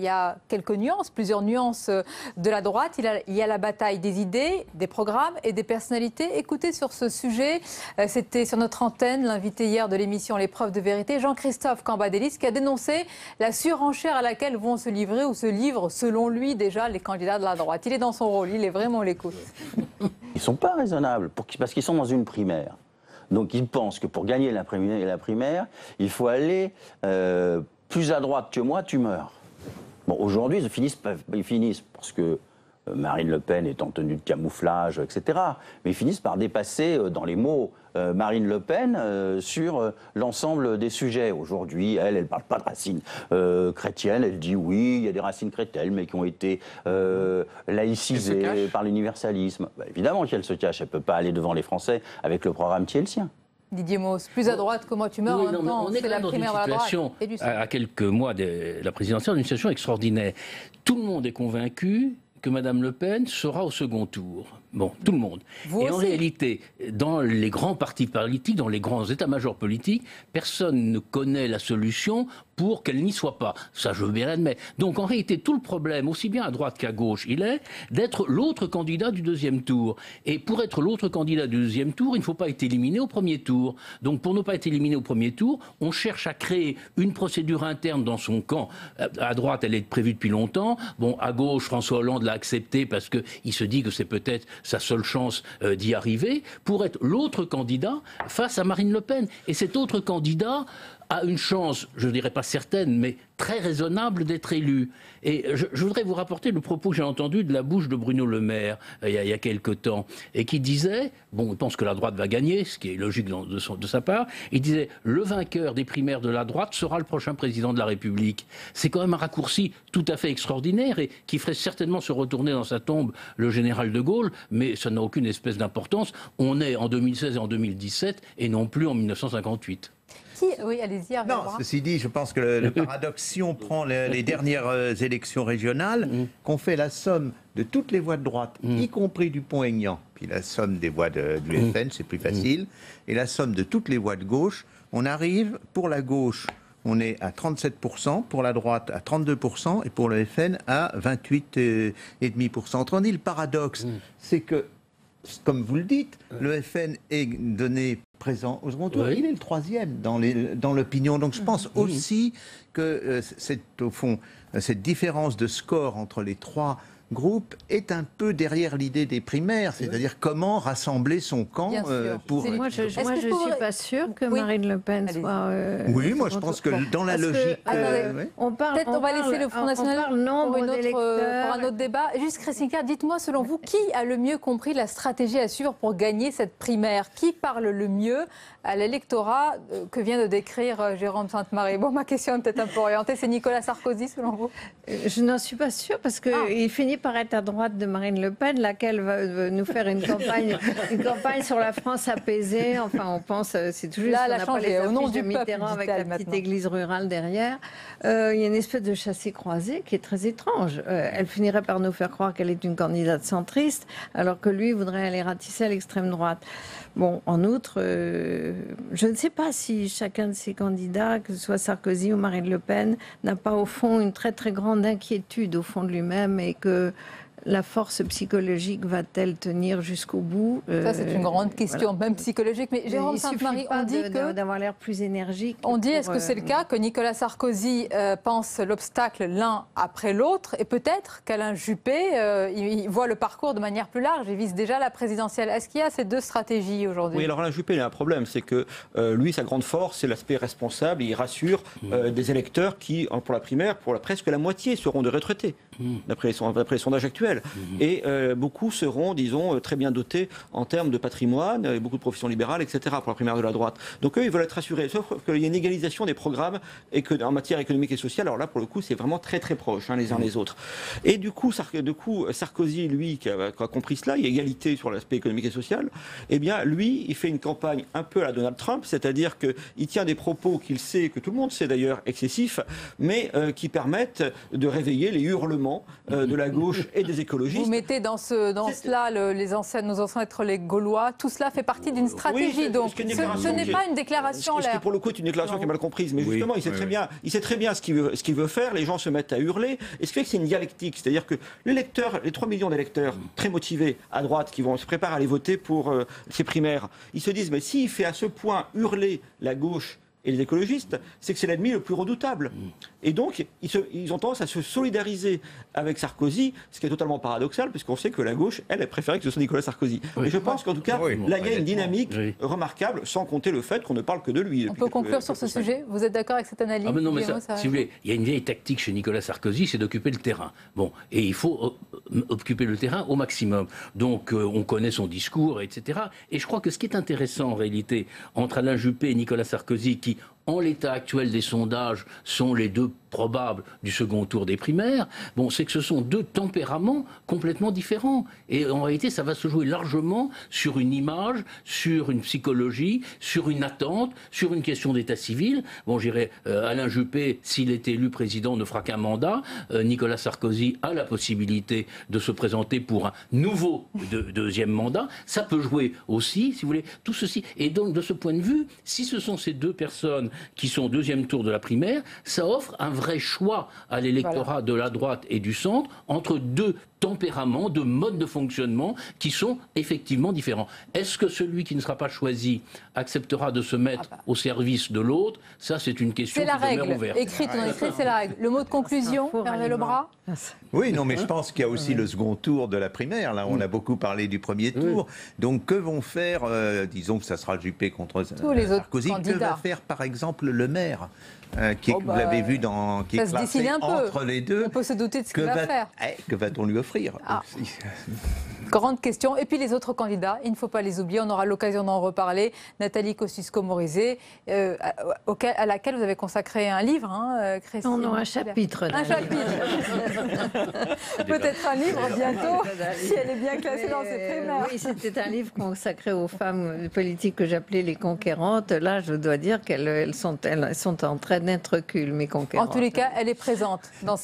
a quelques nuances, plusieurs nuances de la droite. Il y a la bataille des idées, des programmes et des personnalités. Écoutez, sur ce sujet, c'était sur notre antenne, l'invité hier de l'émission L'épreuve de vérité, Jean-Christophe Cambadélis, qui a dénoncé la surenchère à laquelle vont se livrer ou se livrent, selon lui, déjà, les candidats de la droite. Il est dans son rôle, il est vraiment l'écoute. Ils ne sont pas raisonnables, parce qu'ils sont dans une primaire. Donc ils pensent que pour gagner la primaire, il faut aller plus à droite que moi, tu meurs. Bon, aujourd'hui, ils finissent parce que Marine Le Pen est en tenue de camouflage, etc. Mais ils finissent par dépasser dans les mots Marine Le Pen sur l'ensemble des sujets. Aujourd'hui, elle ne parle pas de racines chrétiennes. Elle dit oui, il y a des racines chrétiennes, mais qui ont été laïcisées par l'universalisme. Bah, évidemment qu'elle se cache. Elle ne peut pas aller devant les Français avec le programme qui est le sien. Didier Mauss, plus à droite que moi tu meurs, oui, en même temps, on est c'est la dans une primaire à la droite. À quelques mois de la présidentielle, une situation extraordinaire. Tout le monde est convaincu que Mme Le Pen sera au second tour. Bon, tout le monde. Et en réalité, dans les grands partis politiques, dans les grands états-majors politiques, personne ne connaît la solution pour qu'elle n'y soit pas. Ça, je veux bien l'admettre. Donc, en réalité, tout le problème, aussi bien à droite qu'à gauche, il est d'être l'autre candidat du deuxième tour. Et pour être l'autre candidat du deuxième tour, il ne faut pas être éliminé au premier tour. Donc, pour ne pas être éliminé au premier tour, on cherche à créer une procédure interne dans son camp. À droite, elle est prévue depuis longtemps. Bon, à gauche, François Hollande l'a acceptée parce qu'il se dit que c'est peut-être sa seule chance d'y arriver, pour être l'autre candidat face à Marine Le Pen. Et cet autre candidat a une chance, je ne dirais pas certaine, mais très raisonnable d'être élu. Et je voudrais vous rapporter le propos que j'ai entendu de la bouche de Bruno Le Maire il y a quelque temps, et qui disait, bon, il pense que la droite va gagner, ce qui est logique de sa part, il disait, le vainqueur des primaires de la droite sera le prochain président de la République. C'est quand même un raccourci tout à fait extraordinaire et qui ferait certainement se retourner dans sa tombe le général de Gaulle, mais ça n'a aucune espèce d'importance. On est en 2016 et en 2017 et non plus en 1958. Oui, allez-y. Non, ceci dit, je pense que le paradoxe, si on prend les dernières élections régionales, qu'on fait la somme de toutes les voix de droite, y compris Dupont-Aignan, puis la somme des voix du FN, c'est plus facile, et la somme de toutes les voix de gauche, on arrive, pour la gauche, on est à 37%, pour la droite à 32%, et pour le FN à 28,5%. Autrement dit, le paradoxe, c'est que, comme vous le dites, le FN est donné présent au second tour. Il est le troisième dans l'opinion. Donc je pense aussi que au fond, cette différence de score entre les trois groupe est un peu derrière l'idée des primaires, c'est-à-dire comment rassembler son camp pour... Moi, je ne suis pas sûre que Marine Le Pen soit... oui, moi je pense que dans la logique... On va laisser le Front National pour un autre débat. Juste, Christine Kerr, dites-moi, selon vous, qui a le mieux compris la stratégie à suivre pour gagner cette primaire? Qui parle le mieux à l'électorat que vient de décrire Jérôme Sainte-Marie? Bon, ma question est peut-être un peu orientée. C'est Nicolas Sarkozy, selon vous? Je n'en suis pas sûre, parce qu'il finit voyez paraître à droite de Marine Le Pen, laquelle va nous faire une campagne sur la France apaisée. Enfin, on pense, c'est tout juste, là, on n'a pas les au nom affiches de du peuple, Mitterrand avec la petite maintenant. église rurale derrière. Il y a une espèce de chassé-croisé qui est très étrange. Elle finirait par nous faire croire qu'elle est une candidate centriste, alors que lui voudrait aller ratisser à l'extrême droite. Bon, en outre, je ne sais pas si chacun de ces candidats, que ce soit Sarkozy ou Marine Le Pen, n'a pas au fond une très très grande inquiétude au fond de lui-même et que la force psychologique va-t-elle tenir jusqu'au bout? Ça, c'est une grande question, voilà. même psychologique. Mais Jérôme Sainte-Marie, on dit que... d'avoir l'air plus énergique. On dit, est-ce que c'est le cas, que Nicolas Sarkozy pense l'obstacle l'un après l'autre, et peut-être qu'Alain Juppé, il voit le parcours de manière plus large, il vise déjà la présidentielle. Est-ce qu'il y a ces deux stratégies aujourd'hui? Oui, alors Alain Juppé, il a un problème, c'est que lui, sa grande force, c'est l'aspect responsable, il rassure des électeurs qui, pour la primaire, presque la moitié seront des retraités, d'après les sondages actuels. Et beaucoup seront, disons, très bien dotés en termes de patrimoine, beaucoup de professions libérales, etc., pour la primaire de la droite. Donc eux, ils veulent être rassurés, sauf qu'il y a une égalisation des programmes et que, en matière économique et sociale, alors là, pour le coup, c'est vraiment très très proche, les uns les autres. Et du coup, Sarkozy, lui, qui a compris cela, il y a égalité sur l'aspect économique et social, eh bien, lui, il fait une campagne un peu à la Donald Trump, c'est-à-dire qu'il tient des propos qu'il sait, que tout le monde sait d'ailleurs, excessifs, mais qui permettent de réveiller les hurlements de la gauche et des écologistes. Vous mettez dans cela nos ancêtres les Gaulois, tout cela fait partie d'une stratégie, oui, donc ce n'est pas une déclaration Ce qui pour le coup est une déclaration qui est mal comprise, mais justement il sait très bien ce qu'il veut faire, les gens se mettent à hurler, et ce qui fait que c'est une dialectique, c'est-à-dire que les 3 millions d'électeurs très motivés à droite qui se préparent à aller voter pour ces primaires, ils se disent mais s'il fait à ce point hurler la gauche et les écologistes, c'est que c'est l'ennemi le plus redoutable. Et donc, ils ont tendance à se solidariser avec Sarkozy, ce qui est totalement paradoxal, puisqu'on sait que la gauche, elle préférait que ce soit Nicolas Sarkozy. Mais je pense qu'en tout cas, là, il y a une dynamique remarquable, sans compter le fait qu'on ne parle que de lui. On peut conclure sur ce sujet? Vous êtes d'accord avec cette analyse? Non, mais si vous voulez, il y a une vieille tactique chez Nicolas Sarkozy, c'est d'occuper le terrain. Bon, et il faut occuper le terrain au maximum. Donc, on connaît son discours, etc. Et je crois que ce qui est intéressant, en réalité, entre Alain Juppé et Nicolas Sarkozy, qui, en l'état actuel des sondages, sont les deux probables du second tour des primaires, c'est que ce sont deux tempéraments complètement différents. Et en réalité, ça va se jouer largement sur une image, sur une psychologie, sur une attente, sur une question d'état civil. Bon, j'irais, Alain Juppé, s'il est élu président, ne fera qu'un mandat. Nicolas Sarkozy a la possibilité de se présenter pour un nouveau deuxième mandat. Ça peut jouer aussi, si vous voulez, tout ceci. Et donc, de ce point de vue, si ce sont ces deux personnes qui sont au deuxième tour de la primaire, ça offre un vrai choix à l'électorat de la droite et du centre entre deux tempéraments, deux modes de fonctionnement qui sont effectivement différents. Est-ce que celui qui ne sera pas choisi acceptera de se mettre au service de l'autre? Ça, c'est une question qui demeure ouverte. Écrite ou non écrite, c'est la règle. Le mot de conclusion, Hervé Lebras? Oui, non, mais je pense qu'il y a aussi le second tour de la primaire. Là, on a beaucoup parlé du premier tour. Donc, que vont faire, disons que ça sera Juppé contre Sarkozy, que va faire, par exemple, Le Maire vous l'avez vu qui est classé entre les deux. On peut se douter de ce qu'il va faire. Que va-t-on lui offrir? Grande question. Et puis les autres candidats, il ne faut pas les oublier, on aura l'occasion d'en reparler. Nathalie Kosciusko-Morizet, à laquelle vous avez consacré un livre, Christine. Non, un chapitre. Un chapitre. Peut-être un livre bientôt, si elle est bien classée dans ses primaires. Oui, c'était un livre consacré aux femmes politiques que j'appelais les conquérantes. Là, je dois dire qu'elles sont en train d'être culs, mes conquérantes. En tous les cas, elle est présente dans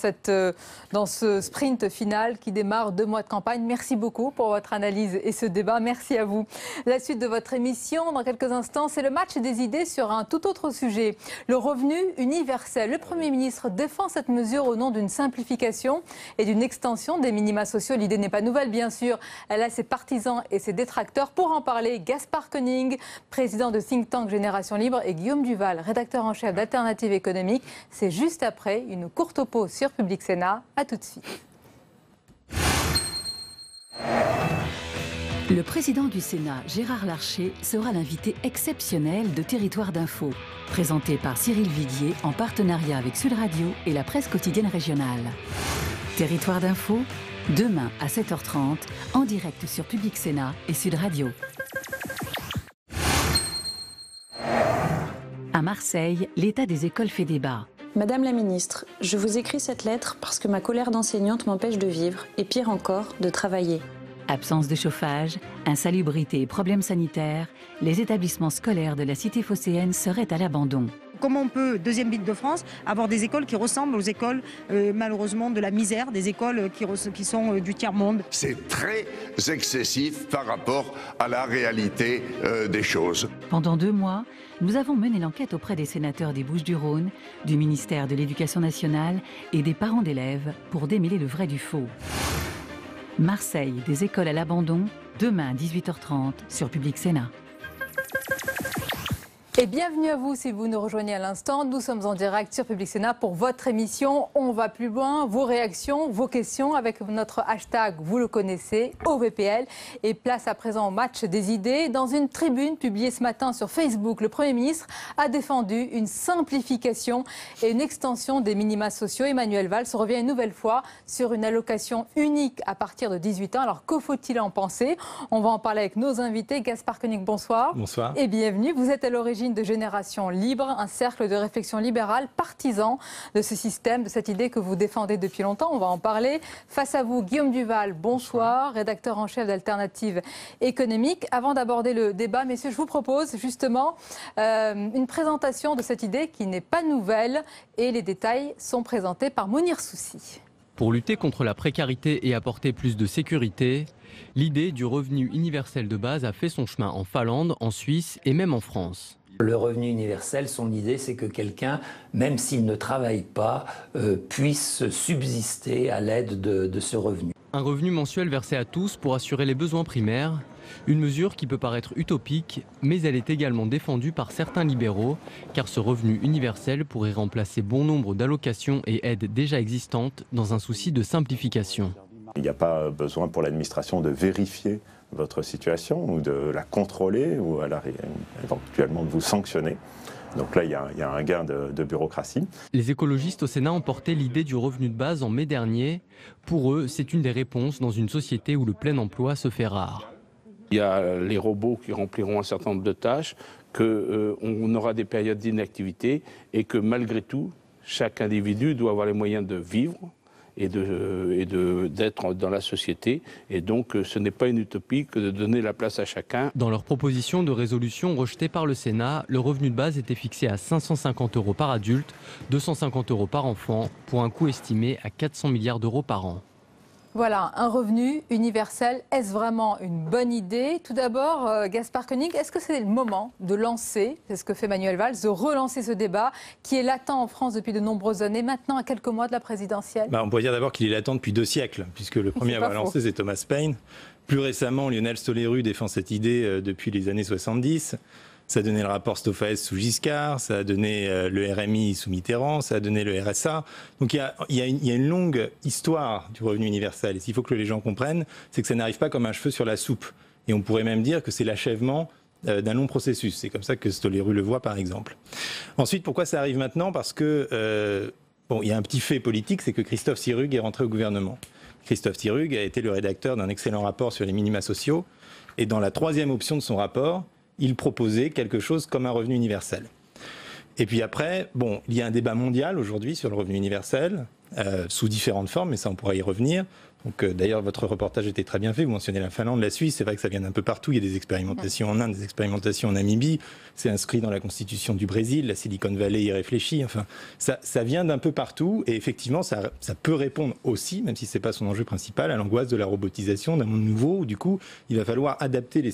ce sprint final qui démarre 2 mois de campagne. Merci beaucoup pour votre analyse et ce débat. Merci à vous. La suite de votre émission, dans quelques instants, c'est le match des idées sur un tout autre sujet. Le revenu universel. Le Premier ministre défend cette mesure au nom d'une simplification et d'une extension des minima sociaux. L'idée n'est pas nouvelle, bien sûr. Elle a ses partisans et ses détracteurs. Pour en parler, Gaspard Koenig, président de think tank Génération Libre, et Guillaume Duval, rédacteur en chef d'Alternative économique. C'est juste après une courte pause sur Public Sénat. À tout de suite. Le président du Sénat, Gérard Larcher, sera l'invité exceptionnel de Territoire d'Info, présenté par Cyril Viguier en partenariat avec Sud Radio et la presse quotidienne régionale. Territoire d'Info, demain à 7h30, en direct sur Public Sénat et Sud Radio. À Marseille, l'état des écoles fait débat. Madame la ministre, je vous écris cette lettre parce que ma colère d'enseignante m'empêche de vivre et pire encore, de travailler. Absence de chauffage, insalubrité et problèmes sanitaires, les établissements scolaires de la cité phocéenne seraient à l'abandon. Comment on peut, deuxième ville de France, avoir des écoles qui ressemblent aux écoles malheureusement de la misère, des écoles qui sont du tiers-monde? C'est très excessif par rapport à la réalité des choses. Pendant 2 mois, nous avons mené l'enquête auprès des sénateurs des Bouches-du-Rhône, du ministère de l'Éducation nationale et des parents d'élèves pour démêler le vrai du faux. Marseille, des écoles à l'abandon, demain à 18h30 sur Public Sénat. Et bienvenue à vous si vous nous rejoignez à l'instant. Nous sommes en direct sur Public Sénat pour votre émission. On va plus loin, vos réactions, vos questions avec notre hashtag, vous le connaissez, OVPL. Et place à présent au match des idées. Dans une tribune publiée ce matin sur Facebook, le Premier ministre a défendu une simplification et une extension des minima sociaux. Emmanuel Valls revient une nouvelle fois sur une allocation unique à partir de 18 ans. Alors que faut-il en penser? On va en parler avec nos invités. Gaspard Koenig, bonsoir. Bonsoir. Et bienvenue. Vous êtes à l'origine de Génération Libre, un cercle de réflexion libérale partisan de ce système, de cette idée que vous défendez depuis longtemps. On va en parler. Face à vous, Guillaume Duval, bonsoir, rédacteur en chef d'Alternative économique. Avant d'aborder le débat, messieurs, je vous propose justement une présentation de cette idée qui n'est pas nouvelle et les détails sont présentés par Mounir Soussi. Pour lutter contre la précarité et apporter plus de sécurité, l'idée du revenu universel de base a fait son chemin en Finlande, en Suisse et même en France. Le revenu universel, son idée, c'est que quelqu'un, même s'il ne travaille pas, puisse subsister à l'aide de ce revenu. Un revenu mensuel versé à tous pour assurer les besoins primaires, une mesure qui peut paraître utopique, mais elle est également défendue par certains libéraux, car ce revenu universel pourrait remplacer bon nombre d'allocations et aides déjà existantes dans un souci de simplification. Il n'y a pas besoin pour l'administration de vérifier votre situation ou de la contrôler ou alors éventuellement de vous sanctionner. Donc là, il y a un gain de bureaucratie. Les écologistes au Sénat ont porté l'idée du revenu de base en mai dernier. Pour eux, c'est une des réponses dans une société où le plein emploi se fait rare. Il y a les robots qui rempliront un certain nombre de tâches, qu'on aura des périodes d'inactivité et que malgré tout, chaque individu doit avoir les moyens de vivre et d'être dans la société. Et donc, ce n'est pas une utopie que de donner la place à chacun. Dans leur proposition de résolution rejetée par le Sénat, le revenu de base était fixé à 550 € par adulte, 250 € par enfant, pour un coût estimé à 400 milliards d'euros par an. Voilà, un revenu universel, est-ce vraiment une bonne idée? Tout d'abord, Gaspard Koenig, est-ce que c'est le moment de lancer, c'est ce que fait Manuel Valls, de relancer ce débat qui est latent en France depuis de nombreuses années, maintenant à quelques mois de la présidentielle? On pourrait dire d'abord qu'il est latent depuis 2 siècles, puisque le premier à avoir lancé, c'est Thomas Paine. Plus récemment, Lionel Stoléru défend cette idée depuis les années 70. Ça a donné le rapport Stophaez sous Giscard, ça a donné le RMI sous Mitterrand, ça a donné le RSA. Donc il y a une longue histoire du revenu universel. Et ce qu'il faut que les gens comprennent, c'est que ça n'arrive pas comme un cheveu sur la soupe. Et on pourrait même dire que c'est l'achèvement d'un long processus. C'est comme ça que Stoléru le voit, par exemple. Ensuite, pourquoi ça arrive maintenant? Parce que, il y a un petit fait politique, c'est que Christophe Sirugue est rentré au gouvernement. Christophe Sirugue a été le rédacteur d'un excellent rapport sur les minima sociaux. Et dans la 3e option de son rapport, il proposait quelque chose comme un revenu universel. Et puis après, il y a un débat mondial aujourd'hui sur le revenu universel, sous différentes formes, mais ça on pourra y revenir. Donc, d'ailleurs, votre reportage était très bien fait, vous mentionnez la Finlande, la Suisse, c'est vrai que ça vient d'un peu partout, il y a des expérimentations en Inde, des expérimentations en Namibie, c'est inscrit dans la constitution du Brésil, la Silicon Valley y réfléchit, enfin, ça vient d'un peu partout, et effectivement, ça peut répondre aussi, même si ce n'est pas son enjeu principal, à l'angoisse de la robotisation, d'un monde nouveau, où du coup, il va falloir adapter les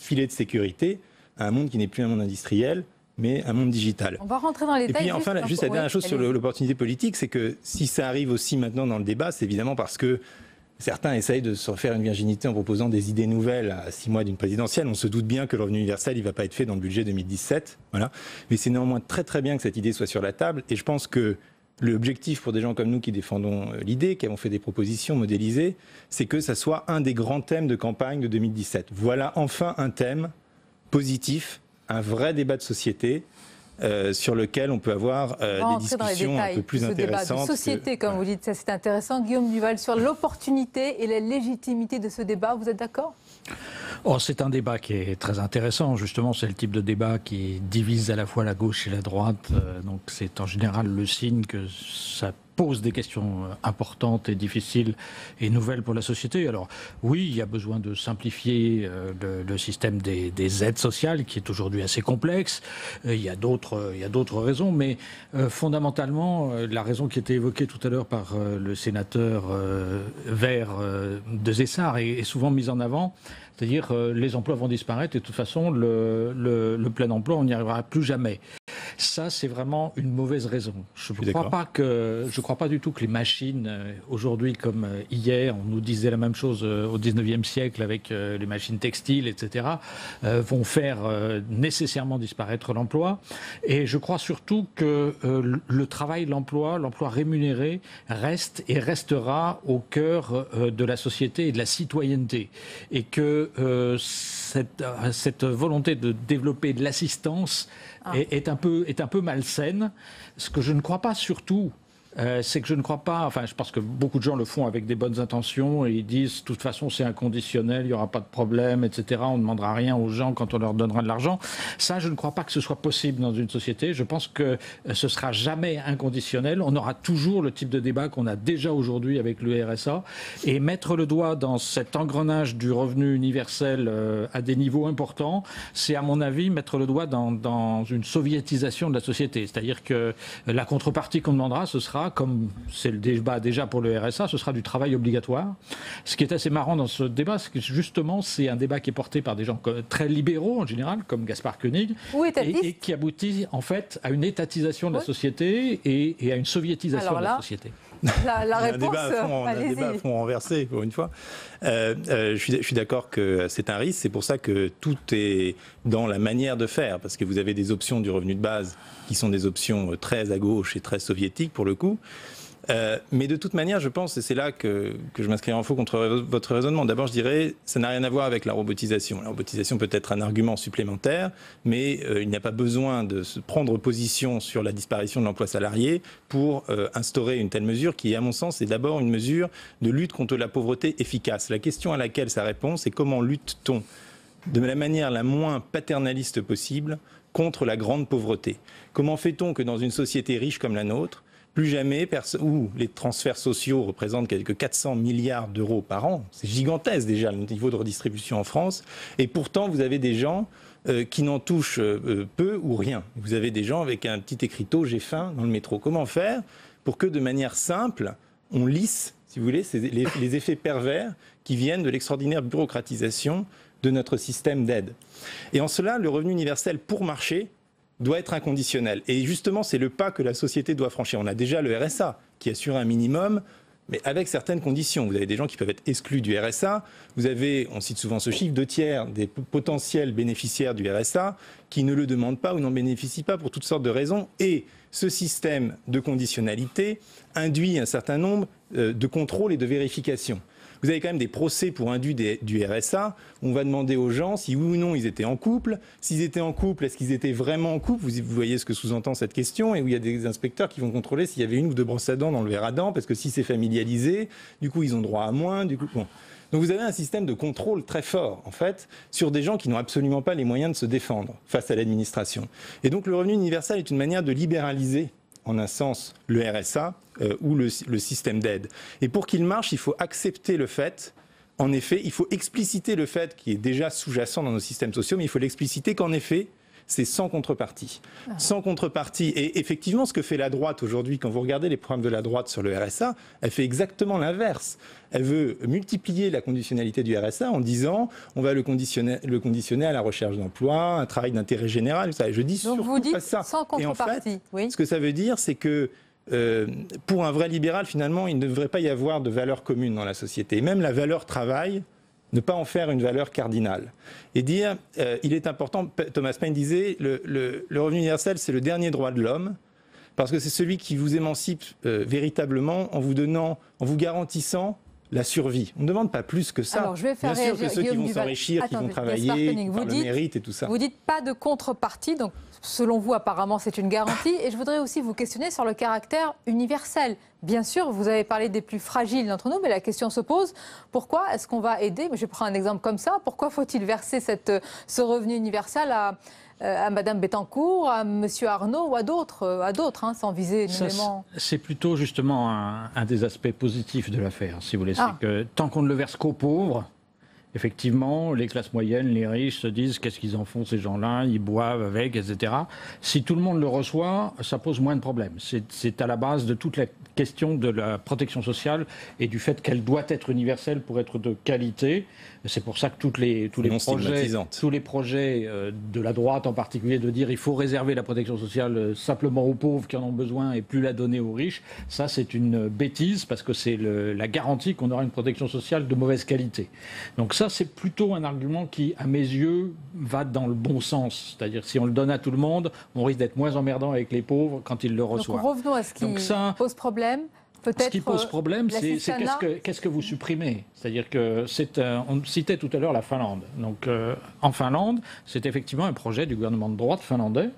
filets de sécurité à un monde qui n'est plus un monde industriel, mais un monde digital. On va rentrer dans les détails. Et puis enfin, juste la dernière chose sur l'opportunité politique, c'est que si ça arrive aussi maintenant dans le débat, c'est évidemment parce que certains essayent de se refaire une virginité en proposant des idées nouvelles à 6 mois d'une présidentielle. On se doute bien que le revenu universel, il ne va pas être fait dans le budget 2017. Voilà. Mais c'est néanmoins très très bien que cette idée soit sur la table. Et je pense que l'objectif pour des gens comme nous qui défendons l'idée, qui avons fait des propositions modélisées, c'est que ça soit un des grands thèmes de campagne de 2017. Voilà enfin un thème positif, un vrai débat de société sur lequel on peut avoir des discussions un peu plus intéressantes. Débat de société, comme vous dites, ça c'est intéressant. Guillaume Duval, sur l'opportunité et la légitimité de ce débat, vous êtes d'accord? C'est un débat qui est très intéressant. Justement, c'est le type de débat qui divise à la fois la gauche et la droite. Donc c'est en général le signe que ça pose des questions importantes et difficiles et nouvelles pour la société. Alors oui, il y a besoin de simplifier le système des aides sociales qui est aujourd'hui assez complexe. Il y a d'autres raisons, mais fondamentalement, la raison qui était évoquée tout à l'heure par le sénateur Vert de Zessar est souvent mise en avant. C'est-à-dire les emplois vont disparaître et de toute façon le plein emploi, on n'y arrivera plus jamais. Ça, c'est vraiment une mauvaise raison. Je ne crois pas du tout que les machines, aujourd'hui comme hier, on nous disait la même chose au 19e siècle avec les machines textiles, etc., vont faire nécessairement disparaître l'emploi. Et je crois surtout que le travail, l'emploi rémunéré reste et restera au cœur de la société et de la citoyenneté. Et que cette volonté de développer de l'assistance est un peu malsaine. Ce que je ne crois pas surtout, c'est que je ne crois pas, enfin je pense que beaucoup de gens le font avec des bonnes intentions et ils disent de toute façon c'est inconditionnel, il n'y aura pas de problème, etc. On ne demandera rien aux gens quand on leur donnera de l'argent. Ça, je ne crois pas que ce soit possible dans une société. Je pense que ce sera jamais inconditionnel. On aura toujours le type de débat qu'on a déjà aujourd'hui avec le RSA et mettre le doigt dans cet engrenage du revenu universel à des niveaux importants, c'est à mon avis mettre le doigt dans une soviétisation de la société. C'est-à-dire que la contrepartie qu'on demandera, ce sera, comme c'est le débat déjà pour le RSA, ce sera du travail obligatoire. Ce qui est assez marrant dans ce débat, c'est que justement, c'est un débat qui est porté par des gens très libéraux en général, comme Gaspard Koenig, et qui aboutit en fait à une étatisation de la société et à une soviétisation de la société. La réponse, un débat à fond renversé, pour une fois. Je suis d'accord que c'est un risque. C'est pour ça que tout est dans la manière de faire, parce que vous avez des options du revenu de base qui sont des options très à gauche et très soviétiques, pour le coup. Mais de toute manière, je pense, et c'est là que je m'inscrirai en faux contre votre raisonnement. D'abord, je dirais, ça n'a rien à voir avec la robotisation. La robotisation peut être un argument supplémentaire, mais il n'y a pas besoin de se prendre position sur la disparition de l'emploi salarié pour instaurer une telle mesure qui, à mon sens, est d'abord une mesure de lutte contre la pauvreté efficace. La question à laquelle ça répond, c'est comment lutte-t-on de la manière la moins paternaliste possible contre la grande pauvreté? Comment fait-on que dans une société riche comme la nôtre, plus jamais, où les transferts sociaux représentent quelques 400 milliards d'euros par an, c'est gigantesque déjà le niveau de redistribution en France, et pourtant vous avez des gens qui n'en touchent peu ou rien. Vous avez des gens avec un petit écriteau « j'ai faim » dans le métro. Comment faire pour que de manière simple, on lisse, si vous voulez, les effets pervers qui viennent de l'extraordinaire bureaucratisation de notre système d'aide? Et en cela, le revenu universel pour marcher doit être inconditionnel. Et justement, c'est le pas que la société doit franchir. On a déjà le RSA qui assure un minimum, mais avec certaines conditions. Vous avez des gens qui peuvent être exclus du RSA. Vous avez, on cite souvent ce chiffre, 2/3 des potentiels bénéficiaires du RSA qui ne le demandent pas ou n'en bénéficient pas pour toutes sortes de raisons. Et ce système de conditionnalité induit un certain nombre de contrôles et de vérifications. Vous avez quand même des procès pour indus du RSA. On va demander aux gens si oui ou non ils étaient en couple. S'ils étaient en couple, est-ce qu'ils étaient vraiment en couple? Vous voyez ce que sous-entend cette question. Et où il y a des inspecteurs qui vont contrôler s'il y avait une ou deux brosses à dents dans le verre à dents. Parce que si c'est familialisé, du coup ils ont droit à moins. Du coup, bon. Donc vous avez un système de contrôle très fort, en fait, sur des gens qui n'ont absolument pas les moyens de se défendre face à l'administration. Et donc le revenu universel est une manière de libéraliser en un sens le RSA ou le système d'aide. Et pour qu'il marche, il faut accepter le fait, en effet, il faut expliciter le fait qui est déjà sous-jacent dans nos systèmes sociaux, mais il faut l'expliciter qu'en effet, c'est sans contrepartie. Sans contrepartie. Et effectivement, ce que fait la droite aujourd'hui, quand vous regardez les programmes de la droite sur le RSA, elle fait exactement l'inverse. Elle veut multiplier la conditionnalité du RSA en disant on va le conditionner à la recherche d'emploi, un travail d'intérêt général. Je dis donc surtout vous dites pas ça. Sans contrepartie. Et en fait, oui. Ce que ça veut dire, c'est que pour un vrai libéral, finalement, il ne devrait pas y avoir de valeur commune dans la société. Et même la valeur travail, ne pas en faire une valeur cardinale. Et dire, il est important, Thomas Paine disait, le revenu universel, c'est le dernier droit de l'homme, parce que c'est celui qui vous émancipe véritablement en vous garantissant la survie. On ne demande pas plus que ça. Alors, je vais faire Bien sûr que ceux qui vont Duval. s'enrichir, qui vont travailler, par le mérite et tout ça. Vous dites pas de contrepartie, donc selon vous, apparemment, c'est une garantie. Et je voudrais aussi vous questionner sur le caractère universel. Bien sûr, vous avez parlé des plus fragiles d'entre nous, mais la question se pose, pourquoi est-ce qu'on va aider, je prends un exemple comme ça, pourquoi faut-il verser ce revenu universel à Madame Bettencourt, à Monsieur Arnaud ou à d'autres, sans viser nommément. C'est plutôt justement un des aspects positifs de l'affaire, si vous voulez. C'est que tant qu'on ne le verse qu'aux pauvres, effectivement, les classes moyennes, les riches se disent qu'est-ce qu'ils en font ces gens-là, ils boivent avec, etc. Si tout le monde le reçoit, ça pose moins de problèmes. C'est à la base de toute la question de la protection sociale et du fait qu'elle doit être universelle pour être de qualité. C'est pour ça que tous les projets de la droite en particulier, de dire il faut réserver la protection sociale simplement aux pauvres qui en ont besoin et plus la donner aux riches, ça c'est une bêtise parce que c'est la garantie qu'on aura une protection sociale de mauvaise qualité. Donc ça c'est plutôt un argument qui, à mes yeux, va dans le bon sens. C'est-à-dire si on le donne à tout le monde, on risque d'être moins emmerdant avec les pauvres quand ils le reçoivent. Donc revenons à ce qui pose problème. Ce qui pose problème, c'est qu'est-ce que vous supprimez. C'est-à-dire que on citait tout à l'heure la Finlande. Donc en Finlande, c'est effectivement un projet du gouvernement de droite finlandais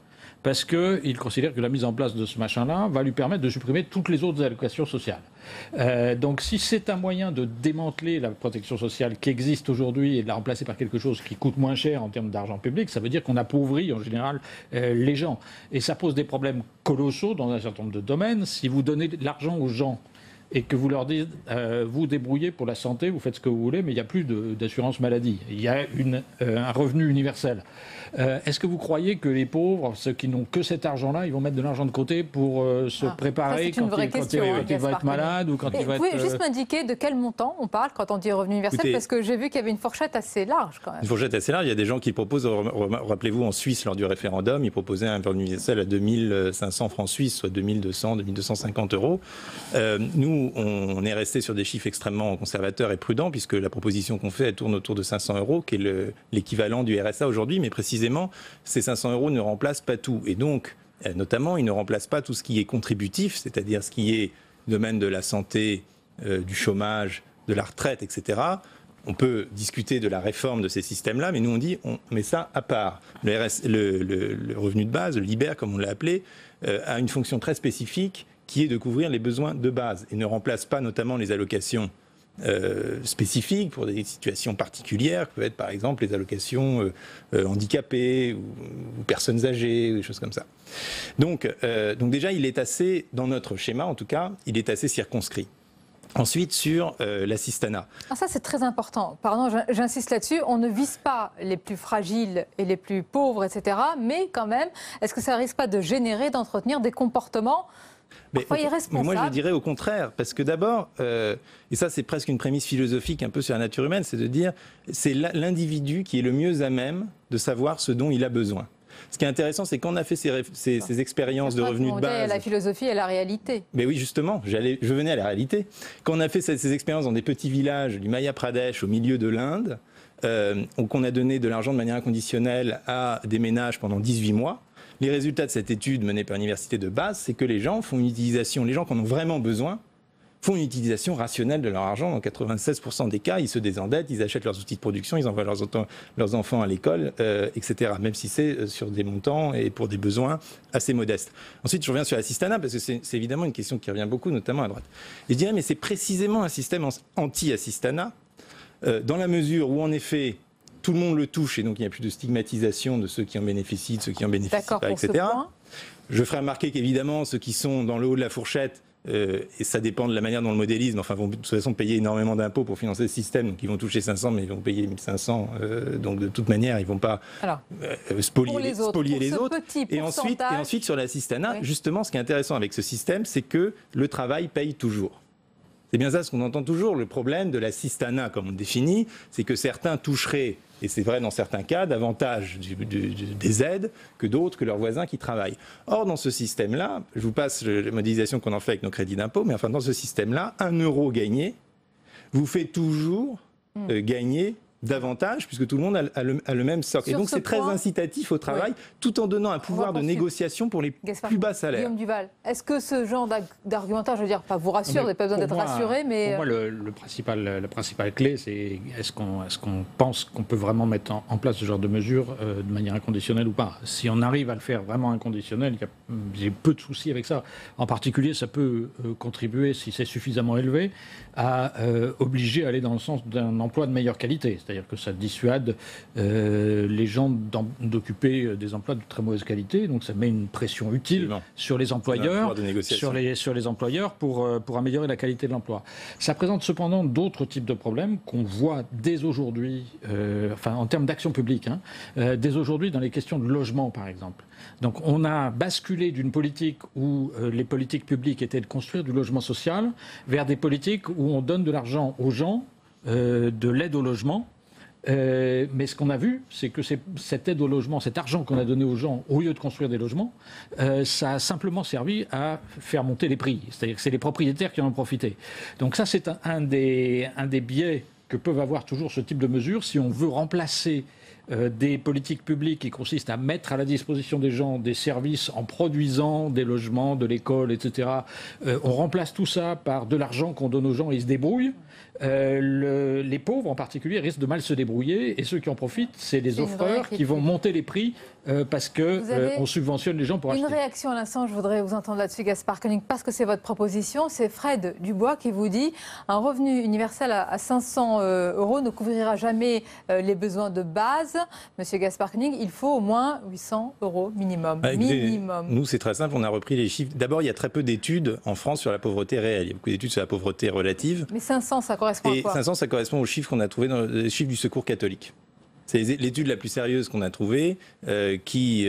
parce qu'il considère que la mise en place de ce machin-là va lui permettre de supprimer toutes les autres allocations sociales. Donc si c'est un moyen de démanteler la protection sociale qui existe aujourd'hui et de la remplacer par quelque chose qui coûte moins cher en termes d'argent public, ça veut dire qu'on appauvrit en général les gens. Et ça pose des problèmes colossaux dans un certain nombre de domaines. Si vous donnez de l'argent aux gens et que vous leur dites vous débrouillez pour la santé, vous faites ce que vous voulez, mais il n'y a plus d'assurance maladie. Il y a un revenu universel. Est-ce que vous croyez que les pauvres, ceux qui n'ont que cet argent-là, ils vont mettre de l'argent de côté pour se préparer quand ils vont être malades ou quand ils vont être... Vous pouvez juste m'indiquer de quel montant on parle quand on dit revenu universel? Écoutez, parce que j'ai vu qu'il y avait une fourchette assez large quand même. Une fourchette assez large. Il y a des gens qui proposent, rappelez-vous, en Suisse, lors du référendum, ils proposaient un revenu universel à 2500 francs suisses, soit 2200, 2250 euros. Nous, on est resté sur des chiffres extrêmement conservateurs et prudents, puisque la proposition qu'on fait, elle tourne autour de 500 euros, qui est l'équivalent du RSA aujourd'hui, mais précisément, ces 500 euros ne remplacent pas tout. Et donc, notamment, ils ne remplacent pas tout ce qui est contributif, c'est-à-dire ce qui est domaine de la santé, du chômage, de la retraite, etc. On peut discuter de la réforme de ces systèmes-là, mais nous, on dit, on met ça à part. Le revenu de base, le LIBER, comme on l'a appelé, a une fonction très spécifique qui est de couvrir les besoins de base et ne remplace pas notamment les allocations spécifiques pour des situations particulières, qui peuvent être par exemple les allocations handicapées ou personnes âgées, ou des choses comme ça. Donc déjà, il est assez, dans notre schéma en tout cas, il est assez circonscrit. Ensuite, sur l'assistanat. Ça, c'est très important. Pardon, j'insiste là-dessus. On ne vise pas les plus fragiles et les plus pauvres, etc. Mais quand même, est-ce que ça ne risque pas de générer, d'entretenir des comportements parfois irresponsables? Moi, je dirais au contraire. Parce que d'abord, et ça, c'est presque une prémisse philosophique un peu sur la nature humaine, c'est de dire c'est l'individu qui est le mieux à même de savoir ce dont il a besoin. Ce qui est intéressant, c'est qu'on a fait ces expériences de revenus de base. La philosophie et la réalité. Mais oui, justement, je venais à la réalité. Quand on a fait ces expériences dans des petits villages du Madhya Pradesh, au milieu de l'Inde, qu'on a donné de l'argent de manière inconditionnelle à des ménages pendant 18 mois, les résultats de cette étude menée par l'université de base, c'est que les gens font une utilisation, les gens qui en ont vraiment besoin, font une utilisation rationnelle de leur argent. Dans 96% des cas, ils se désendettent, ils achètent leurs outils de production, ils envoient leurs enfants à l'école, etc. Même si c'est sur des montants et pour des besoins assez modestes. Ensuite, je reviens sur l'assistanat, parce que c'est évidemment une question qui revient beaucoup, notamment à droite. Et je dirais, mais c'est précisément un système anti-assistanat, dans la mesure où, en effet, tout le monde le touche, et donc il n'y a plus de stigmatisation de ceux qui en bénéficient, de ceux qui en bénéficient pas, etc. Je ferai remarquer qu'évidemment, ceux qui sont dans le haut de la fourchette, et ça dépend de la manière dont le modélise, mais enfin, vont de toute façon payer énormément d'impôts pour financer ce système, donc ils vont toucher 500, mais ils vont payer 1500, donc de toute manière, ils ne vont pas spolier les autres. Et ensuite, sur l'assistanat, justement, ce qui est intéressant avec ce système, c'est que le travail paye toujours. C'est bien ça ce qu'on entend toujours. Le problème de l'assistanat, comme on le définit, c'est que certains toucheraient, et c'est vrai dans certains cas, davantage des aides que d'autres, que leurs voisins qui travaillent. Or, dans ce système-là, je vous passe la modélisation qu'on en fait avec nos crédits d'impôt, mais enfin, dans ce système-là, 1 euro gagné vous fait toujours gagner davantage, puisque tout le monde a le même socle. Et donc c'est très incitatif au travail, tout en donnant un pouvoir de négociation pour les plus bas salaires. Guillaume Duval, est-ce que ce genre d'argumentaire, je veux dire, pas vous rassure, vous n'avez pas besoin d'être rassuré, mais... Pour moi, la principale clé, c'est est-ce qu'on pense qu'on peut vraiment mettre en place ce genre de mesures de manière inconditionnelle ou pas. Si on arrive à le faire vraiment inconditionnel, j'ai peu de soucis avec ça. En particulier, ça peut contribuer, si c'est suffisamment élevé, à obliger à aller dans le sens d'un emploi de meilleure qualité. C'est-à-dire que ça dissuade les gens d'occuper des emplois de très mauvaise qualité. Donc ça met une pression utile sur les employeurs, sur les employeurs pour améliorer la qualité de l'emploi. Ça présente cependant d'autres types de problèmes qu'on voit dès aujourd'hui, en termes d'action publique, dès aujourd'hui dans les questions de logement par exemple. Donc on a basculé d'une politique où les politiques publiques étaient de construire du logement social vers des politiques où on donne de l'argent aux gens, de l'aide au logement. Mais ce qu'on a vu, c'est que cette aide au logement, cet argent qu'on a donné aux gens, au lieu de construire des logements, ça a simplement servi à faire monter les prix. C'est-à-dire que c'est les propriétaires qui en ont profité. Donc ça, c'est un des biais que peuvent avoir toujours ce type de mesures si on veut remplacer des politiques publiques qui consistent à mettre à la disposition des gens des services en produisant des logements, de l'école, etc. On remplace tout ça par de l'argent qu'on donne aux gens et ils se débrouillent. Les pauvres en particulier risquent de mal se débrouiller et ceux qui en profitent, c'est les offreurs qui vont monter les prix parce qu'on subventionne les gens pour acheter. Une réaction à l'instant, je voudrais vous entendre là-dessus, Gaspard Koenig, parce que c'est votre proposition. C'est Fred Dubois qui vous dit un revenu universel à 500 € ne couvrira jamais les besoins de base. Monsieur Gaspard Koenig, il faut au moins 800 € minimum. Nous, c'est très simple, on a repris les chiffres. D'abord, il y a très peu d'études en France sur la pauvreté réelle. Il y a beaucoup d'études sur la pauvreté relative. Mais 500, ça correspond à quoi ? 500, ça correspond aux chiffres qu'on a trouvés dans les chiffres du Secours catholique. C'est l'étude la plus sérieuse qu'on a trouvée, qui,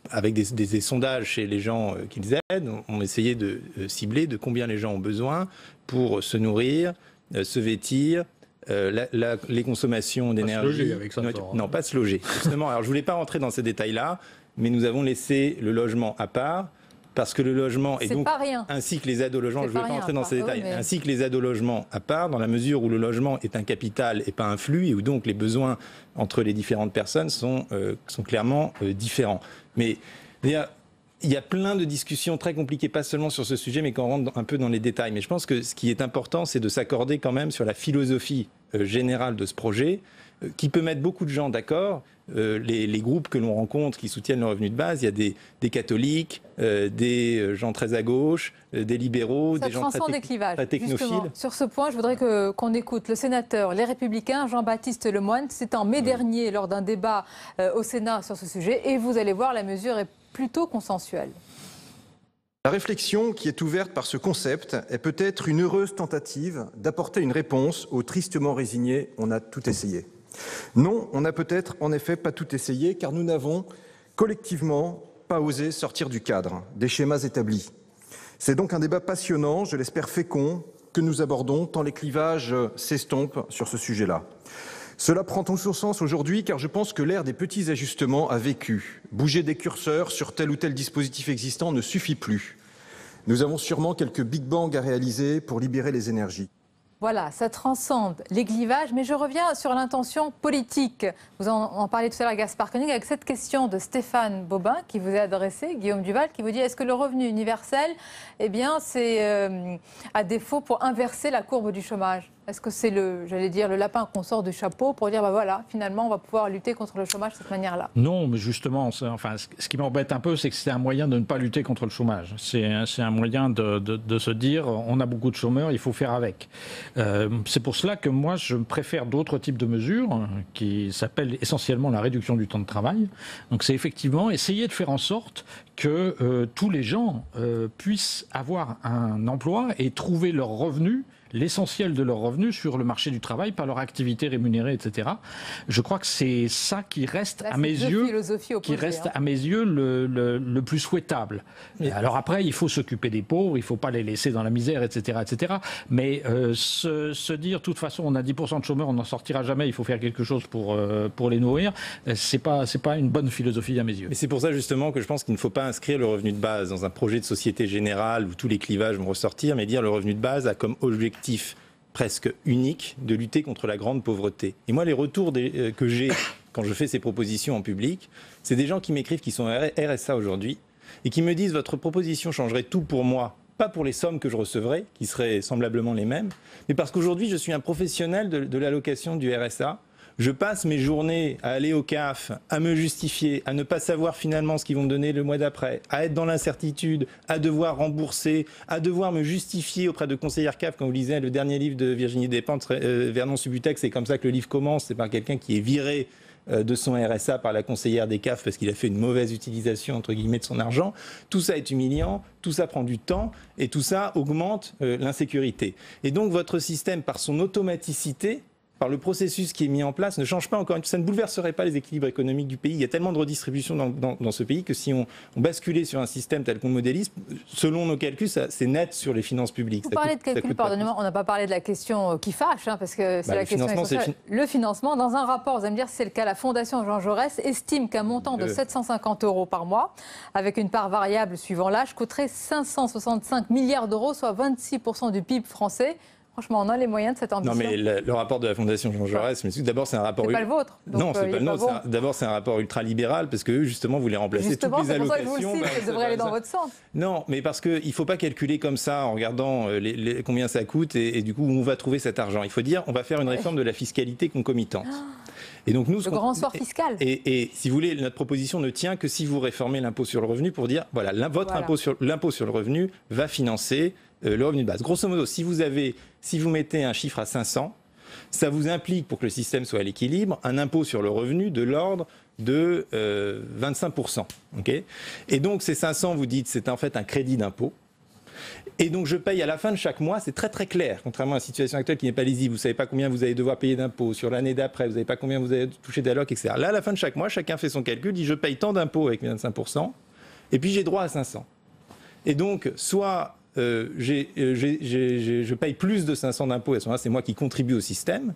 avec des sondages chez les gens qu'ils aident, ont essayé de cibler de combien les gens ont besoin pour se nourrir, se vêtir, les consommations d'énergie. Pas se loger avec ça. Non, pas se loger. Justement, alors je ne voulais pas rentrer dans ces détails-là, mais nous avons laissé le logement à part. Parce que le logement, et donc, ainsi que les aides au logement, je ne vais pas rentrer dans ces détails, ainsi que les aides au logement à part, dans la mesure où le logement est un capital et pas un flux, et où donc les besoins entre les différentes personnes sont clairement différents. Mais il y a plein de discussions très compliquées, pas seulement sur ce sujet, mais qu'on rentre un peu dans les détails. Mais je pense que ce qui est important, c'est de s'accorder quand même sur la philosophie générale de ce projet, qui peut mettre beaucoup de gens d'accord. Les groupes que l'on rencontre qui soutiennent le revenu de base, il y a des catholiques, des gens très à gauche, des libéraux, des gens très technophiles. Justement, sur ce point, je voudrais qu'on écoute le sénateur Les Républicains, Jean-Baptiste Lemoyne. C'était en mai dernier lors d'un débat au Sénat sur ce sujet. Et vous allez voir, la mesure est plutôt consensuelle. La réflexion qui est ouverte par ce concept est peut-être une heureuse tentative d'apporter une réponse au tristement résigné « on a tout essayé ». Non, on n'a peut-être en effet pas tout essayé, car nous n'avons collectivement pas osé sortir du cadre, des schémas établis. C'est donc un débat passionnant, je l'espère fécond, que nous abordons, tant les clivages s'estompent sur ce sujet-là. Cela prend tout son sens aujourd'hui, car je pense que l'ère des petits ajustements a vécu. Bouger des curseurs sur tel ou tel dispositif existant ne suffit plus. Nous avons sûrement quelques big bangs à réaliser pour libérer les énergies. Voilà, ça transcende les clivages, mais je reviens sur l'intention politique. Vous en parliez tout à l'heure, Gaspard Koenig, avec cette question de Stéphane Bobin qui vous est adressée, Guillaume Duval, qui vous dit est-ce que le revenu universel, eh bien, c'est à défaut pour inverser la courbe du chômage ? Est-ce que c'est le lapin qu'on sort du chapeau pour dire, voilà, finalement, on va pouvoir lutter contre le chômage de cette manière-là? Non, mais justement, ce qui m'embête un peu, c'est que c'est un moyen de ne pas lutter contre le chômage. C'est un moyen de se dire, on a beaucoup de chômeurs, il faut faire avec. C'est pour cela que moi, je préfère d'autres types de mesures qui s'appellent essentiellement la réduction du temps de travail. Donc c'est effectivement essayer de faire en sorte que tous les gens puissent avoir un emploi et trouver leur revenu, l'essentiel de leurs revenus sur le marché du travail par leur activité rémunérée, etc. Je crois que c'est ça qui reste à mes yeux, le plus souhaitable. Alors après, il faut s'occuper des pauvres, il ne faut pas les laisser dans la misère, etc., etc. Mais se dire, de toute façon, on a 10% de chômeurs, on n'en sortira jamais, il faut faire quelque chose pour les nourrir, c'est pas une bonne philosophie à mes yeux. Mais c'est pour ça justement que je pense qu'il ne faut pas inscrire le revenu de base dans un projet de société générale où tous les clivages vont ressortir, mais dire le revenu de base a comme objectif presque unique de lutter contre la grande pauvreté. Et moi, les retours que j'ai quand je fais ces propositions en public, c'est des gens qui m'écrivent qui sont RSA aujourd'hui et qui me disent « Votre proposition changerait tout pour moi ». Pas pour les sommes que je recevrais, qui seraient semblablement les mêmes, mais parce qu'aujourd'hui, je suis un professionnel de l'allocation du RSA. Je passe mes journées à aller au CAF, à me justifier, à ne pas savoir finalement ce qu'ils vont me donner le mois d'après, à être dans l'incertitude, à devoir rembourser, à devoir me justifier auprès de conseillères CAF. Quand vous lisez le dernier livre de Virginie Despentes, Vernon Subutex, c'est comme ça que le livre commence, c'est par quelqu'un qui est viré de son RSA par la conseillère des CAF parce qu'il a fait une mauvaise utilisation entre guillemets de son argent. Tout ça est humiliant, tout ça prend du temps et tout ça augmente l'insécurité. Et donc votre système, par son automaticité, par le processus qui est mis en place, ne change pas encore. Ça ne bouleverserait pas les équilibres économiques du pays. Il y a tellement de redistribution dans ce pays que si on basculait sur un système tel qu'on le modélise, selon nos calculs, c'est net sur les finances publiques. Vous parlez de calcul, pardonnez-moi, on n'a pas parlé de la question qui fâche, parce que c'est la question essentielle. Le financement, dans un rapport, vous allez me dire si c'est le cas, la Fondation Jean Jaurès estime qu'un montant de 750 € par mois, avec une part variable suivant l'âge, coûterait 565 milliards d'euros, soit 26% du PIB français. Franchement, on a les moyens de cette ambition. Non, mais le rapport de la Fondation Jean Jaurès, d'abord, c'est un rapport... C'est pas le vôtre. Non, c'est pas le nôtre. Bon. D'abord, c'est un rapport ultra-libéral, parce que justement, vous les remplacez toutes les allocations. C'est pour ça que je vous le cite, ça devrait aller dans votre sens. Non, mais parce qu'il ne faut pas calculer comme ça, en regardant combien ça coûte, et du coup, où on va trouver cet argent. Il faut dire, on va faire une réforme de la fiscalité concomitante. Et donc, nous, le grand soir fiscal. Et si vous voulez, notre proposition ne tient que si vous réformez l'impôt sur le revenu pour dire, voilà, l'impôt sur le revenu va financer le revenu de base. Grosso modo, si vous mettez un chiffre à 500, ça vous implique, pour que le système soit à l'équilibre, un impôt sur le revenu de l'ordre de 25%. Okay, et donc, ces 500, vous dites, c'est en fait un crédit d'impôt. Et donc je paye à la fin de chaque mois, c'est très très clair, contrairement à la situation actuelle qui n'est pas lisible. Vous ne savez pas combien vous allez devoir payer d'impôts sur l'année d'après, vous ne savez pas combien vous allez toucher d'alloc, etc. Là, à la fin de chaque mois, chacun fait son calcul, dit je paye tant d'impôts avec 25%, et puis j'ai droit à 500. Et donc, soit je paye plus de 500 d'impôts, et à ce moment-là, c'est moi qui contribue au système,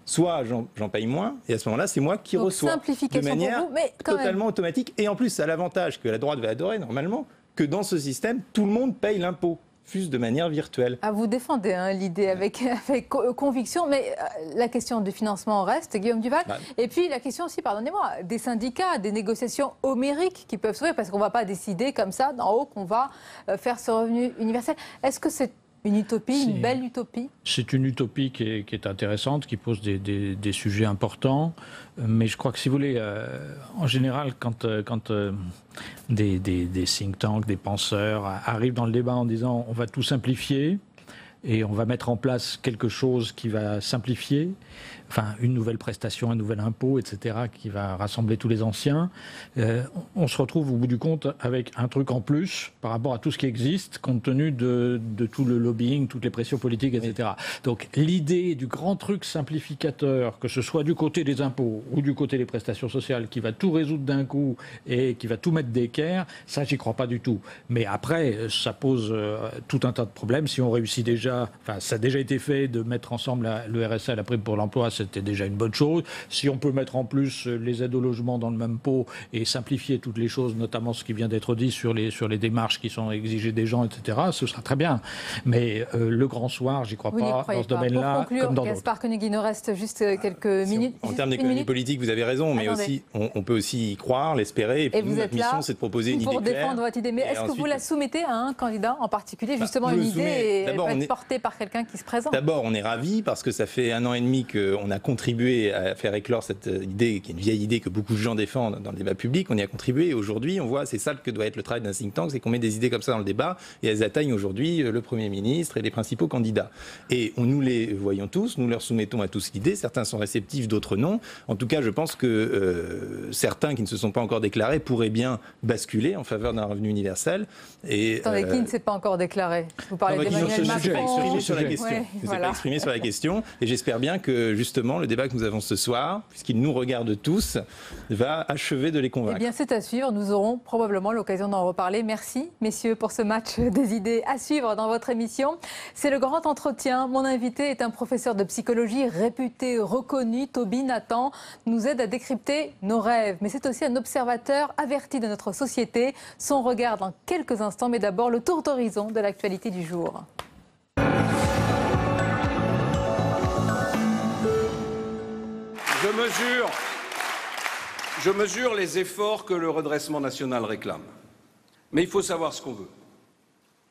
soit j'en paye moins, et à ce moment-là, c'est moi qui reçois de manière totalement automatique. Et en plus, ça a l'avantage que la droite va adorer normalement, que dans ce système, tout le monde paye l'impôt, fût-ce de manière virtuelle. Ah, vous défendez l'idée avec conviction, mais la question du financement reste, Guillaume Duval. Et puis la question aussi, pardonnez-moi, des syndicats, des négociations homériques qui peuvent s'ouvrir, parce qu'on ne va pas décider comme ça, d'en haut, qu'on va faire ce revenu universel. Est-ce que c'est une utopie, une belle utopie? C'est une utopie qui est intéressante, qui pose des sujets importants. Mais je crois que si vous voulez, en général, quand des think tanks, des penseurs arrivent dans le débat en disant on va tout simplifier et on va mettre en place quelque chose qui va simplifier, enfin une nouvelle prestation, un nouvel impôt, etc., qui va rassembler tous les anciens, on se retrouve au bout du compte avec un truc en plus par rapport à tout ce qui existe, compte tenu de tout le lobbying, toutes les pressions politiques, etc. Donc l'idée du grand truc simplificateur, que ce soit du côté des impôts ou du côté des prestations sociales, qui va tout résoudre d'un coup et qui va tout mettre d'équerre, ça j'y crois pas du tout. Mais après, ça pose tout un tas de problèmes. Si on réussit déjà, enfin ça a déjà été fait de mettre ensemble le RSA et la prime pour l'emploi, c'était déjà une bonne chose. Si on peut mettre en plus les aides au logement dans le même pot et simplifier toutes les choses, notamment ce qui vient d'être dit sur les démarches qui sont exigées des gens, etc., ce sera très bien. Mais le grand soir, j'y crois pas dans ce domaine-là, comme dans d'autres. Gaspard Koenig, il nous reste juste quelques minutes. En termes d'économie politique, vous avez raison, mais aussi, on peut aussi y croire, l'espérer. Et puis nous, notre mission, c'est de proposer une idée claire. Pour défendre votre idée. Mais est-ce que vous la soumettez à un candidat en particulier, justement une idée, et elle peut être portée par quelqu'un qui se présente? D'abord, on est ravis parce que ça fait 1 an et demi qu'on a contribué à faire éclore cette idée, qui est une vieille idée que beaucoup de gens défendent dans le débat public. On y a contribué et aujourd'hui, on voit, c'est ça que doit être le travail d'un think tank, c'est qu'on met des idées comme ça dans le débat et elles atteignent aujourd'hui le Premier ministre et les principaux candidats. Et nous les voyons tous, nous leur soumettons à tous l'idée. Certains sont réceptifs, d'autres non. En tout cas, je pense que certains qui ne se sont pas encore déclarés pourraient bien basculer en faveur d'un revenu universel. Et, attendez, qui ne s'est pas encore déclaré? Vous parlez d'Emmanuel Macron. Sur la question. Je ne sais pas exprimer sur la question. Et j'espère bien que, justement, le débat que nous avons ce soir, puisqu'il nous regarde tous, va achever de les convaincre. Eh bien, c'est à suivre. Nous aurons probablement l'occasion d'en reparler. Merci, messieurs, pour ce match des idées à suivre dans votre émission. C'est le grand entretien. Mon invité est un professeur de psychologie réputé, reconnu. Toby Nathan nous aide à décrypter nos rêves. Mais c'est aussi un observateur averti de notre société. Son regard dans quelques instants, mais d'abord le tour d'horizon de l'actualité du jour. Je mesure les efforts que le redressement national réclame. Mais il faut savoir ce qu'on veut.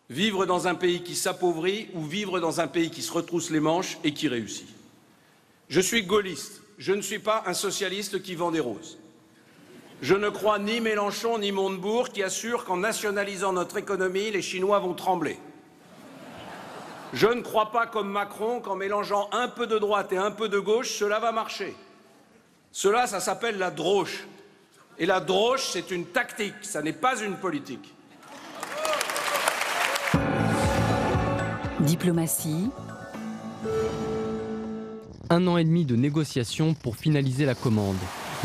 Vivre dans un pays qui s'appauvrit ou vivre dans un pays qui se retrousse les manches et qui réussit. Je suis gaulliste, je ne suis pas un socialiste qui vend des roses. Je ne crois ni Mélenchon ni Montebourg qui assurent qu'en nationalisant notre économie, les Chinois vont trembler. Je ne crois pas comme Macron qu'en mélangeant un peu de droite et un peu de gauche, cela va marcher. Cela, ça s'appelle la droche. Et la droche, c'est une tactique, ça n'est pas une politique. Diplomatie. 1 an et demi de négociations pour finaliser la commande.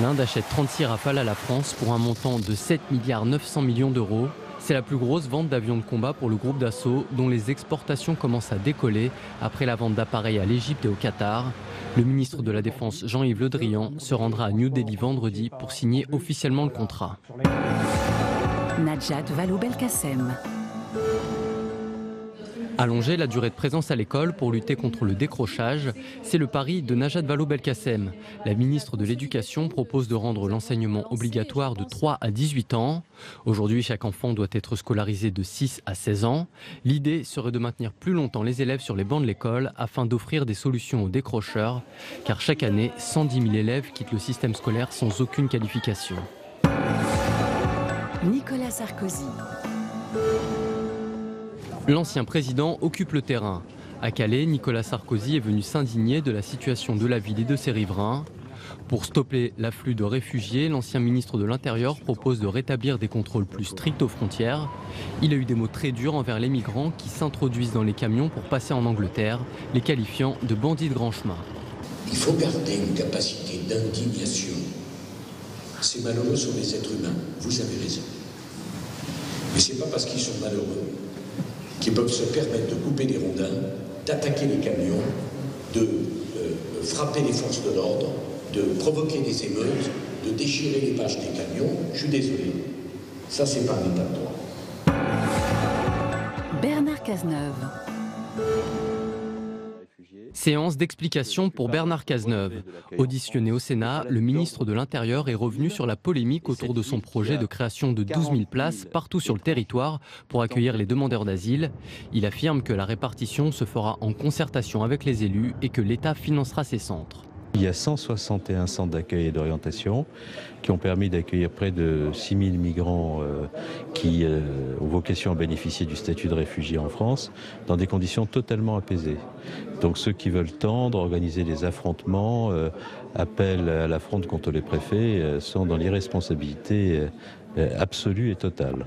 L'Inde achète 36 Rafales à la France pour un montant de 7,9 milliards d'euros. C'est la plus grosse vente d'avions de combat pour le groupe Dassault, dont les exportations commencent à décoller après la vente d'appareils à l'Égypte et au Qatar. Le ministre de la Défense, Jean-Yves Le Drian, se rendra à New Delhi vendredi pour signer officiellement le contrat. Najat Vallaud-Belkacem. Allonger la durée de présence à l'école pour lutter contre le décrochage, c'est le pari de Najat Vallaud-Belkacem. La ministre de l'Éducation propose de rendre l'enseignement obligatoire de 3 à 18 ans. Aujourd'hui, chaque enfant doit être scolarisé de 6 à 16 ans. L'idée serait de maintenir plus longtemps les élèves sur les bancs de l'école afin d'offrir des solutions aux décrocheurs, car chaque année, 110 000 élèves quittent le système scolaire sans aucune qualification. Nicolas Sarkozy. L'ancien président occupe le terrain. À Calais, Nicolas Sarkozy est venu s'indigner de la situation de la ville et de ses riverains. Pour stopper l'afflux de réfugiés, l'ancien ministre de l'Intérieur propose de rétablir des contrôles plus stricts aux frontières. Il a eu des mots très durs envers les migrants qui s'introduisent dans les camions pour passer en Angleterre, les qualifiant de bandits de grand chemin. Il faut garder une capacité d'indignation. C'est malheureux sur les êtres humains, vous avez raison. Mais c'est pas parce qu'ils sont malheureux qu'ils peuvent se permettre de couper des rondins, d'attaquer les camions, de frapper les forces de l'ordre, de provoquer des émeutes, de déchirer les bâches des camions. Je suis désolé. Ça, c'est pas un état de droit. Bernard Cazeneuve. Séance d'explication pour Bernard Cazeneuve. Auditionné au Sénat, le ministre de l'Intérieur est revenu sur la polémique autour de son projet de création de 12 000 places partout sur le territoire pour accueillir les demandeurs d'asile. Il affirme que la répartition se fera en concertation avec les élus et que l'État financera ces centres. Il y a 161 centres d'accueil et d'orientation qui ont permis d'accueillir près de 6 000 migrants qui ont vocation à bénéficier du statut de réfugié en France dans des conditions totalement apaisées. Donc ceux qui veulent tendre, organiser des affrontements, appellent à la fronde contre les préfets, sont dans l'irresponsabilité absolue et totale.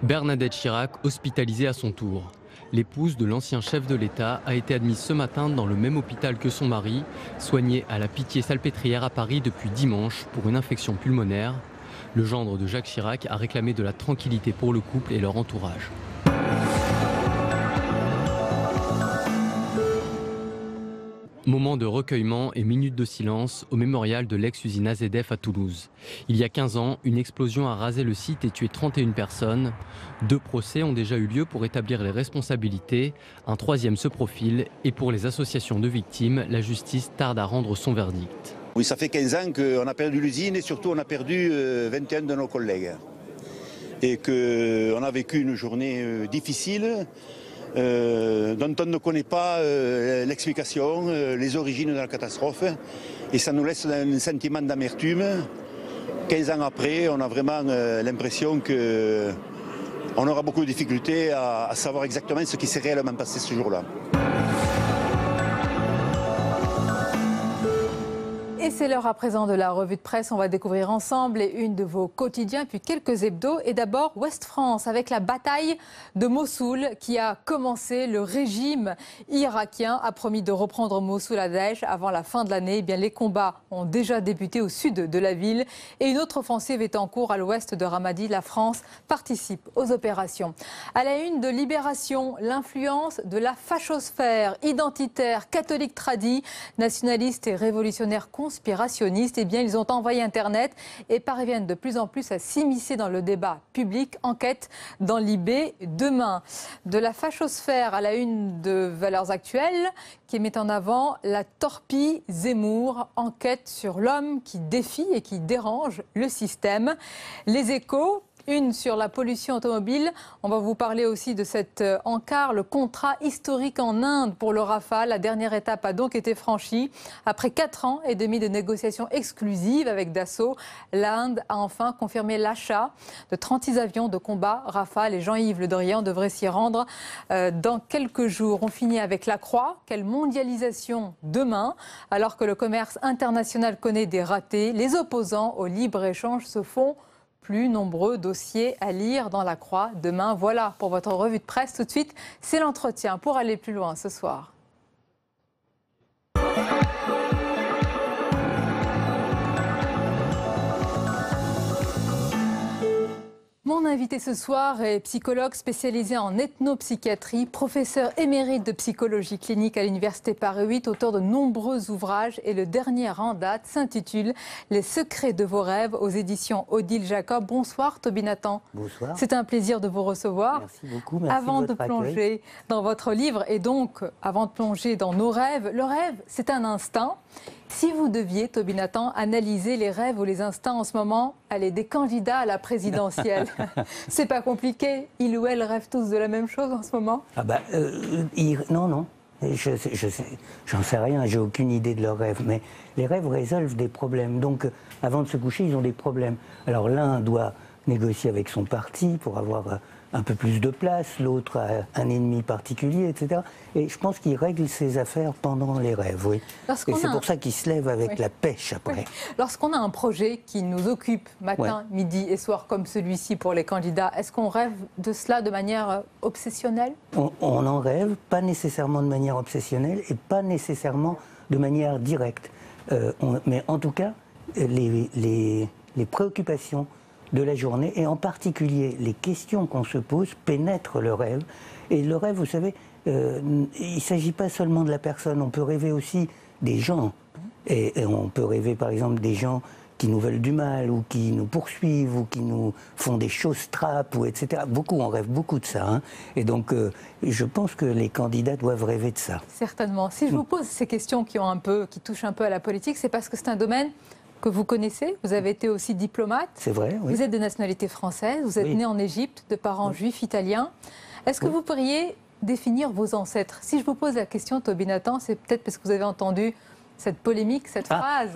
Bernadette Chirac, hospitalisée à son tour. L'épouse de l'ancien chef de l'État a été admise ce matin dans le même hôpital que son mari, soignée à la Pitié-Salpêtrière à Paris depuis dimanche pour une infection pulmonaire. Le gendre de Jacques Chirac a réclamé de la tranquillité pour le couple et leur entourage. Moment de recueillement et minute de silence au mémorial de l'ex-usine AZF à Toulouse. Il y a 15 ans, une explosion a rasé le site et tué 31 personnes. 2 procès ont déjà eu lieu pour établir les responsabilités. Un 3e se profile et pour les associations de victimes, la justice tarde à rendre son verdict. Oui, ça fait 15 ans qu'on a perdu l'usine et surtout on a perdu 21 de nos collègues. Et qu'on a vécu une journée difficile. Dont on ne connaît pas l'explication, les origines de la catastrophe. Et ça nous laisse un sentiment d'amertume. 15 ans après, on a vraiment l'impression qu'on aura beaucoup de difficultés à savoir exactement ce qui s'est réellement passé ce jour-là. Et c'est l'heure à présent de la revue de presse. On va découvrir ensemble les unes de vos quotidiens, puis quelques hebdos. Et d'abord, Ouest France, avec la bataille de Mossoul qui a commencé. Le régime irakien a promis de reprendre Mossoul à Daesh avant la fin de l'année. Eh bien, les combats ont déjà débuté au sud de la ville. Et une autre offensive est en cours à l'ouest de Ramadi. La France participe aux opérations. À la une de Libération, l'influence de la fachosphère identitaire, catholique tradie, nationaliste et révolutionnaire conservateur conspirationnistes. Eh bien, ils ont envahi Internet et parviennent de plus en plus à s'immiscer dans le débat public. Enquête dans Libé demain. De la fachosphère à la une de Valeurs Actuelles, qui met en avant la torpille Zemmour. Enquête sur l'homme qui défie et qui dérange le système. Les Échos. Une sur la pollution automobile. On va vous parler aussi de cet encart, le contrat historique en Inde pour le Rafale. La dernière étape a donc été franchie. Après 4 ans et demi de négociations exclusives avec Dassault, l'Inde a enfin confirmé l'achat de 36 avions de combat Rafale. Et Jean-Yves Le Drian devrait s'y rendre dans quelques jours. On finit avec la Croix. Quelle mondialisation demain? Alors que le commerce international connaît des ratés, les opposants au libre-échange se font plus nombreux. Dossiers à lire dans la Croix demain. Voilà pour votre revue de presse. Tout de suite, c'est l'entretien pour aller plus loin ce soir. Mon invité ce soir est psychologue spécialisé en ethnopsychiatrie, professeur émérite de psychologie clinique à l'Université Paris 8, auteur de nombreux ouvrages, et le dernier en date s'intitule « Les secrets de vos rêves » aux éditions Odile Jacob. Bonsoir Toby Nathan. Bonsoir. C'est un plaisir de vous recevoir. Merci beaucoup. Merci avant de de plonger dans votre livre et donc avant de plonger dans nos rêves, le rêve c'est un instinct. Si vous deviez, Toby Nathan, analyser les rêves ou les instincts en ce moment, allez, des candidats à la présidentielle, c'est pas compliqué. Ils ou elles rêvent tous de la même chose en ce moment? Non. J'en sais rien, j'ai aucune idée de leurs rêves. Mais les rêves résolvent des problèmes. Donc, avant de se coucher, ils ont des problèmes. Alors, l'un doit négocier avec son parti pour avoir un peu plus de place, l'autre a un ennemi particulier, etc. Et je pense qu'il règle ses affaires pendant les rêves, oui. Et c'est pour ça qu'il se lève avec la pêche après. Oui. Lorsqu'on a un projet qui nous occupe matin, midi et soir, comme celui-ci pour les candidats, est-ce qu'on rêve de cela de manière obsessionnelle? On en rêve, pas nécessairement de manière obsessionnelle et pas nécessairement de manière directe. Mais en tout cas, les préoccupations de la journée, et en particulier les questions qu'on se pose, pénètrent le rêve. Et le rêve, vous savez, il ne s'agit pas seulement de la personne, on peut rêver aussi des gens. Et on peut rêver par exemple des gens qui nous veulent du mal, ou qui nous poursuivent, ou qui nous font des choses trappes, ou etc. On rêve beaucoup de ça. Hein. Et donc, je pense que les candidats doivent rêver de ça. Certainement. Si je vous pose ces questions qui touchent un peu à la politique, c'est parce que c'est un domaine que vous connaissez. Vous avez été aussi diplomate. C'est vrai, oui. Vous êtes de nationalité française, vous êtes né en Égypte, de parents juifs italiens. Est-ce que vous pourriez définir vos ancêtres? Si je vous pose la question, Toby Nathan, c'est peut-être parce que vous avez entendu cette polémique, cette phrase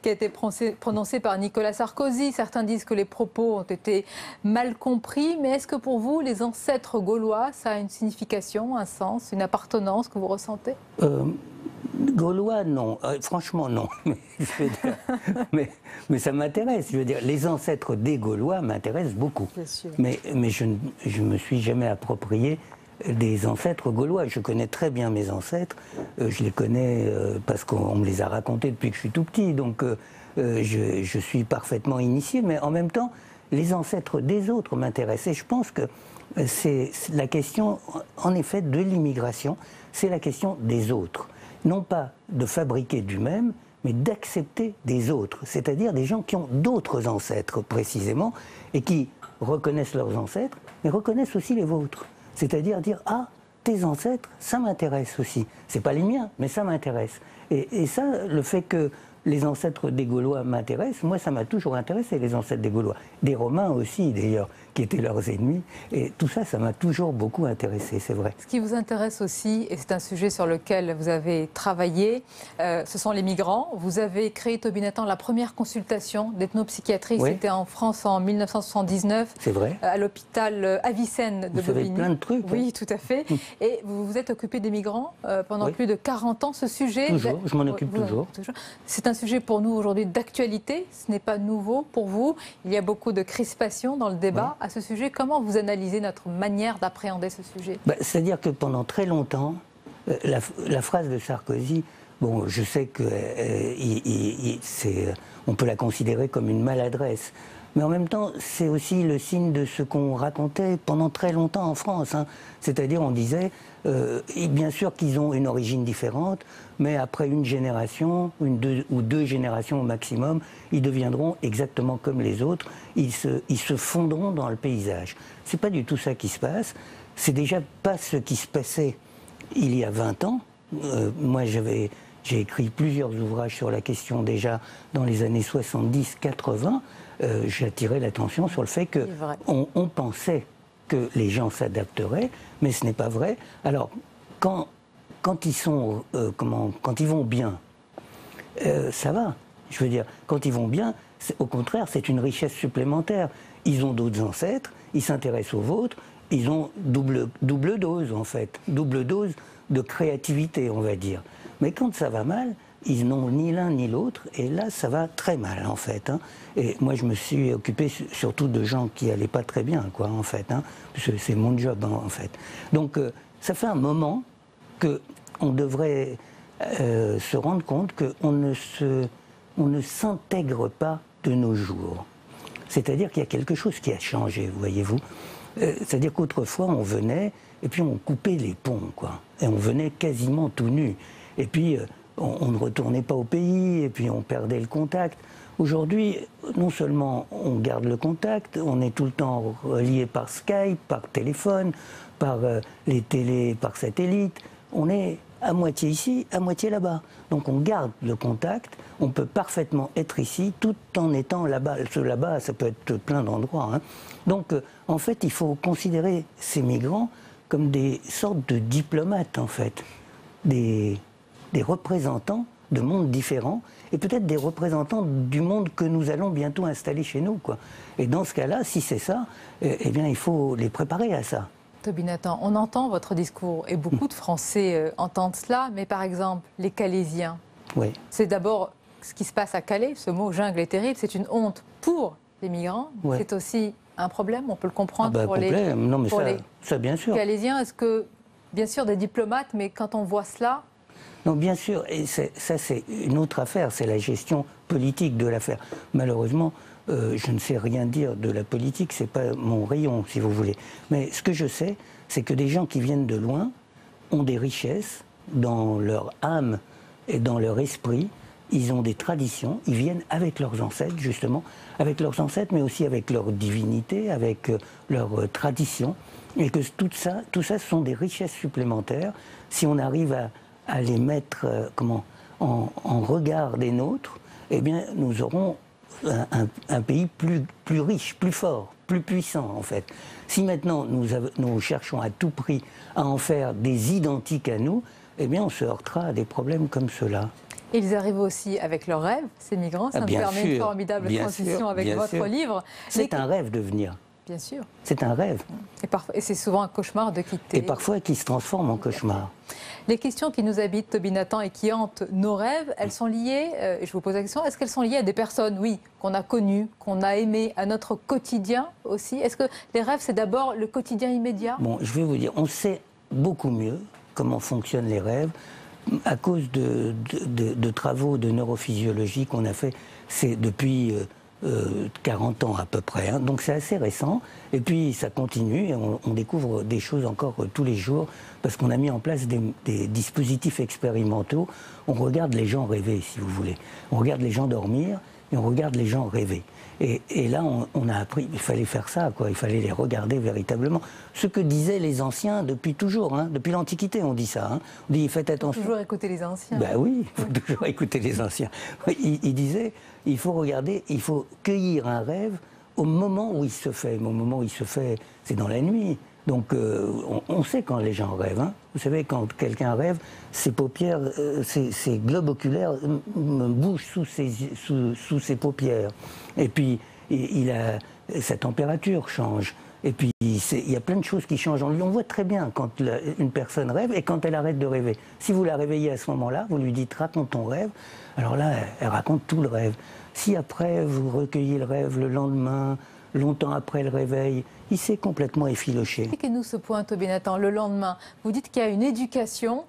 qui a été prononcée par Nicolas Sarkozy. Certains disent que les propos ont été mal compris, mais est-ce que pour vous, les ancêtres gaulois, ça a une signification, un sens, une appartenance que vous ressentez? Gaulois, non. Franchement, non. Mais ça m'intéresse. Je veux dire, les ancêtres des Gaulois m'intéressent beaucoup. Mais je ne me suis jamais approprié des ancêtres gaulois. Je connais très bien mes ancêtres. Je les connais parce qu'on me les a racontés depuis que je suis tout petit. Donc, je suis parfaitement initié. Mais en même temps, les ancêtres des autres m'intéressent. Et je pense que c'est la question, en effet, de l'immigration. C'est la question des autres. Non pas de fabriquer du même, mais d'accepter des autres, c'est-à-dire des gens qui ont d'autres ancêtres précisément, et qui reconnaissent leurs ancêtres, mais reconnaissent aussi les vôtres. C'est-à-dire dire « Ah, tes ancêtres, ça m'intéresse aussi. C'est pas les miens, mais ça m'intéresse. » Et ça, le fait que les ancêtres des Gaulois m'intéressent, moi ça m'a toujours intéressé, les ancêtres des Gaulois. Des Romains aussi d'ailleurs, qui étaient leurs ennemis. Et tout ça, ça m'a toujours beaucoup intéressé, c'est vrai. Ce qui vous intéresse aussi, et c'est un sujet sur lequel vous avez travaillé, ce sont les migrants. Vous avez créé, Toby Nathan, la première consultation d'ethnopsychiatrie. C'était en France en 1979. C'est vrai. À l'hôpital Avicenne de Bobigny. Vous savez plein de trucs. Oui, tout à fait. Et vous vous êtes occupé des migrants pendant plus de 40 ans. Ce sujet... Toujours, je m'en occupe toujours. C'est un sujet pour nous aujourd'hui d'actualité. Ce n'est pas nouveau pour vous. Il y a beaucoup de crispation dans le débat à ce sujet. Comment vous analysez notre manière d'appréhender ce sujet? C'est-à-dire que pendant très longtemps, la phrase de Sarkozy, bon, je sais que on peut la considérer comme une maladresse, Mais en même temps, c'est aussi le signe de ce qu'on racontait pendant très longtemps en France. Hein. C'est-à-dire, on disait, et bien sûr qu'ils ont une origine différente, mais après une génération, ou deux générations au maximum, ils deviendront exactement comme les autres. Ils se fondront dans le paysage. C'est pas du tout ça qui se passe. C'est déjà pas ce qui se passait il y a 20 ans. Moi, j'ai écrit plusieurs ouvrages sur la question déjà dans les années 70-80. J'attirais l'attention sur le fait qu'on pensait que les gens s'adapteraient, mais ce n'est pas vrai. Alors, quand ils vont bien, ça va. Je veux dire, quand ils vont bien, au contraire, c'est une richesse supplémentaire. Ils ont d'autres ancêtres, ils s'intéressent aux vôtres, ils ont double dose, en fait. Double dose de créativité, on va dire. Mais quand ça va mal, ils n'ont ni l'un ni l'autre, et là, ça va très mal, en fait. Hein. Et moi, je me suis occupé surtout de gens qui n'allaient pas très bien, quoi, en fait. Hein, parce que c'est mon job, hein, en fait. Donc, ça fait un moment qu'on devrait se rendre compte qu'on ne s'intègre pas de nos jours. C'est-à-dire qu'il y a quelque chose qui a changé, voyez-vous. C'est-à-dire qu'autrefois, on venait, et puis on coupait les ponts, quoi. Et on venait quasiment tout nu. Et puis, on ne retournait pas au pays, et puis on perdait le contact. Aujourd'hui, non seulement on garde le contact, on est tout le temps relié par Skype, par téléphone, par les télés, par satellite. On est à moitié ici, à moitié là-bas. Donc on garde le contact, on peut parfaitement être ici tout en étant là-bas. Ce là-bas, ça peut être plein d'endroits. Hein. Donc en fait, il faut considérer ces migrants comme des sortes de diplomates, en fait. Des représentants de mondes différents et peut-être des représentants du monde que nous allons bientôt installer chez nous, quoi. Et dans ce cas-là, si c'est ça, eh bien il faut les préparer à ça. Toby Nathan, on entend votre discours et beaucoup de Français entendent cela, mais par exemple, les Calaisiens, oui. C'est d'abord ce qui se passe à Calais, ce mot jungle est terrible, c'est une honte pour les migrants, oui. C'est aussi un problème, on peut le comprendre pour non, mais ça, bien sûr. Les Calaisiens. Est-ce que, bien sûr, des diplomates, mais quand on voit cela... Non, bien sûr, et ça c'est une autre affaire, c'est la gestion politique de l'affaire. Malheureusement, je ne sais rien dire de la politique, c'est pas mon rayon, si vous voulez. Mais ce que je sais, c'est que des gens qui viennent de loin ont des richesses dans leur âme et dans leur esprit. Ils ont des traditions, ils viennent avec leurs ancêtres, justement, avec leurs ancêtres, mais aussi avec leur divinité, avec leurs traditions. Et que tout ça, ce sont des richesses supplémentaires. Si on arrive à les mettre en regard des nôtres, eh bien, nous aurons un pays plus riche, plus fort, plus puissant, en fait. Si maintenant nous cherchons à tout prix à en faire des identiques à nous, eh bien, on se heurtera à des problèmes comme ceux-là. Ils arrivent aussi avec leurs rêves, ces migrants. Ça me permet une formidable transition avec votre livre. C'est un rêve de venir. Bien sûr. C'est un rêve. Et c'est souvent un cauchemar de quitter. Et parfois qui se transforme en cauchemar. Les questions qui nous habitent, Toby Nathan, et qui hantent nos rêves, elles sont liées, et je vous pose la question, est-ce qu'elles sont liées à des personnes, oui, qu'on a connues, qu'on a aimées, à notre quotidien aussi? Est-ce que les rêves, c'est d'abord le quotidien immédiat? Bon, je vais vous dire, on sait beaucoup mieux comment fonctionnent les rêves à cause de travaux de neurophysiologie qu'on a fait, c'est depuis 40 ans à peu près, hein. Donc c'est assez récent, et puis ça continue, et on découvre des choses encore tous les jours, parce qu'on a mis en place des dispositifs expérimentaux. On regarde les gens rêver, si vous voulez. On regarde les gens dormir, et on regarde les gens rêver. Et là, on a appris, il fallait faire ça, quoi. Il fallait les regarder véritablement. Ce que disaient les anciens depuis toujours, hein. Depuis l'Antiquité, on dit ça. Hein. On dit, faites attention. Il faut toujours écouter les anciens. Ben oui, il faut toujours écouter les anciens. Il disait, il faut regarder, il faut cueillir un rêve au moment où il se fait. Mais au moment où il se fait, c'est dans la nuit. Donc, on sait quand les gens rêvent. Hein. Vous savez, quand quelqu'un rêve, ses paupières, ses globes oculaires bougent sous ses paupières. Et puis, sa température change. Et puis, il y a plein de choses qui changent en lui. On voit très bien quand une personne rêve et quand elle arrête de rêver. Si vous la réveillez à ce moment-là, vous lui dites « raconte ton rêve », alors là, elle raconte tout le rêve. Si après, vous recueillez le rêve le lendemain, longtemps après le réveil, il s'est complètement effiloché. Expliquez-nous ce point, Toby Nathan, le lendemain. Vous dites qu'il y a une éducation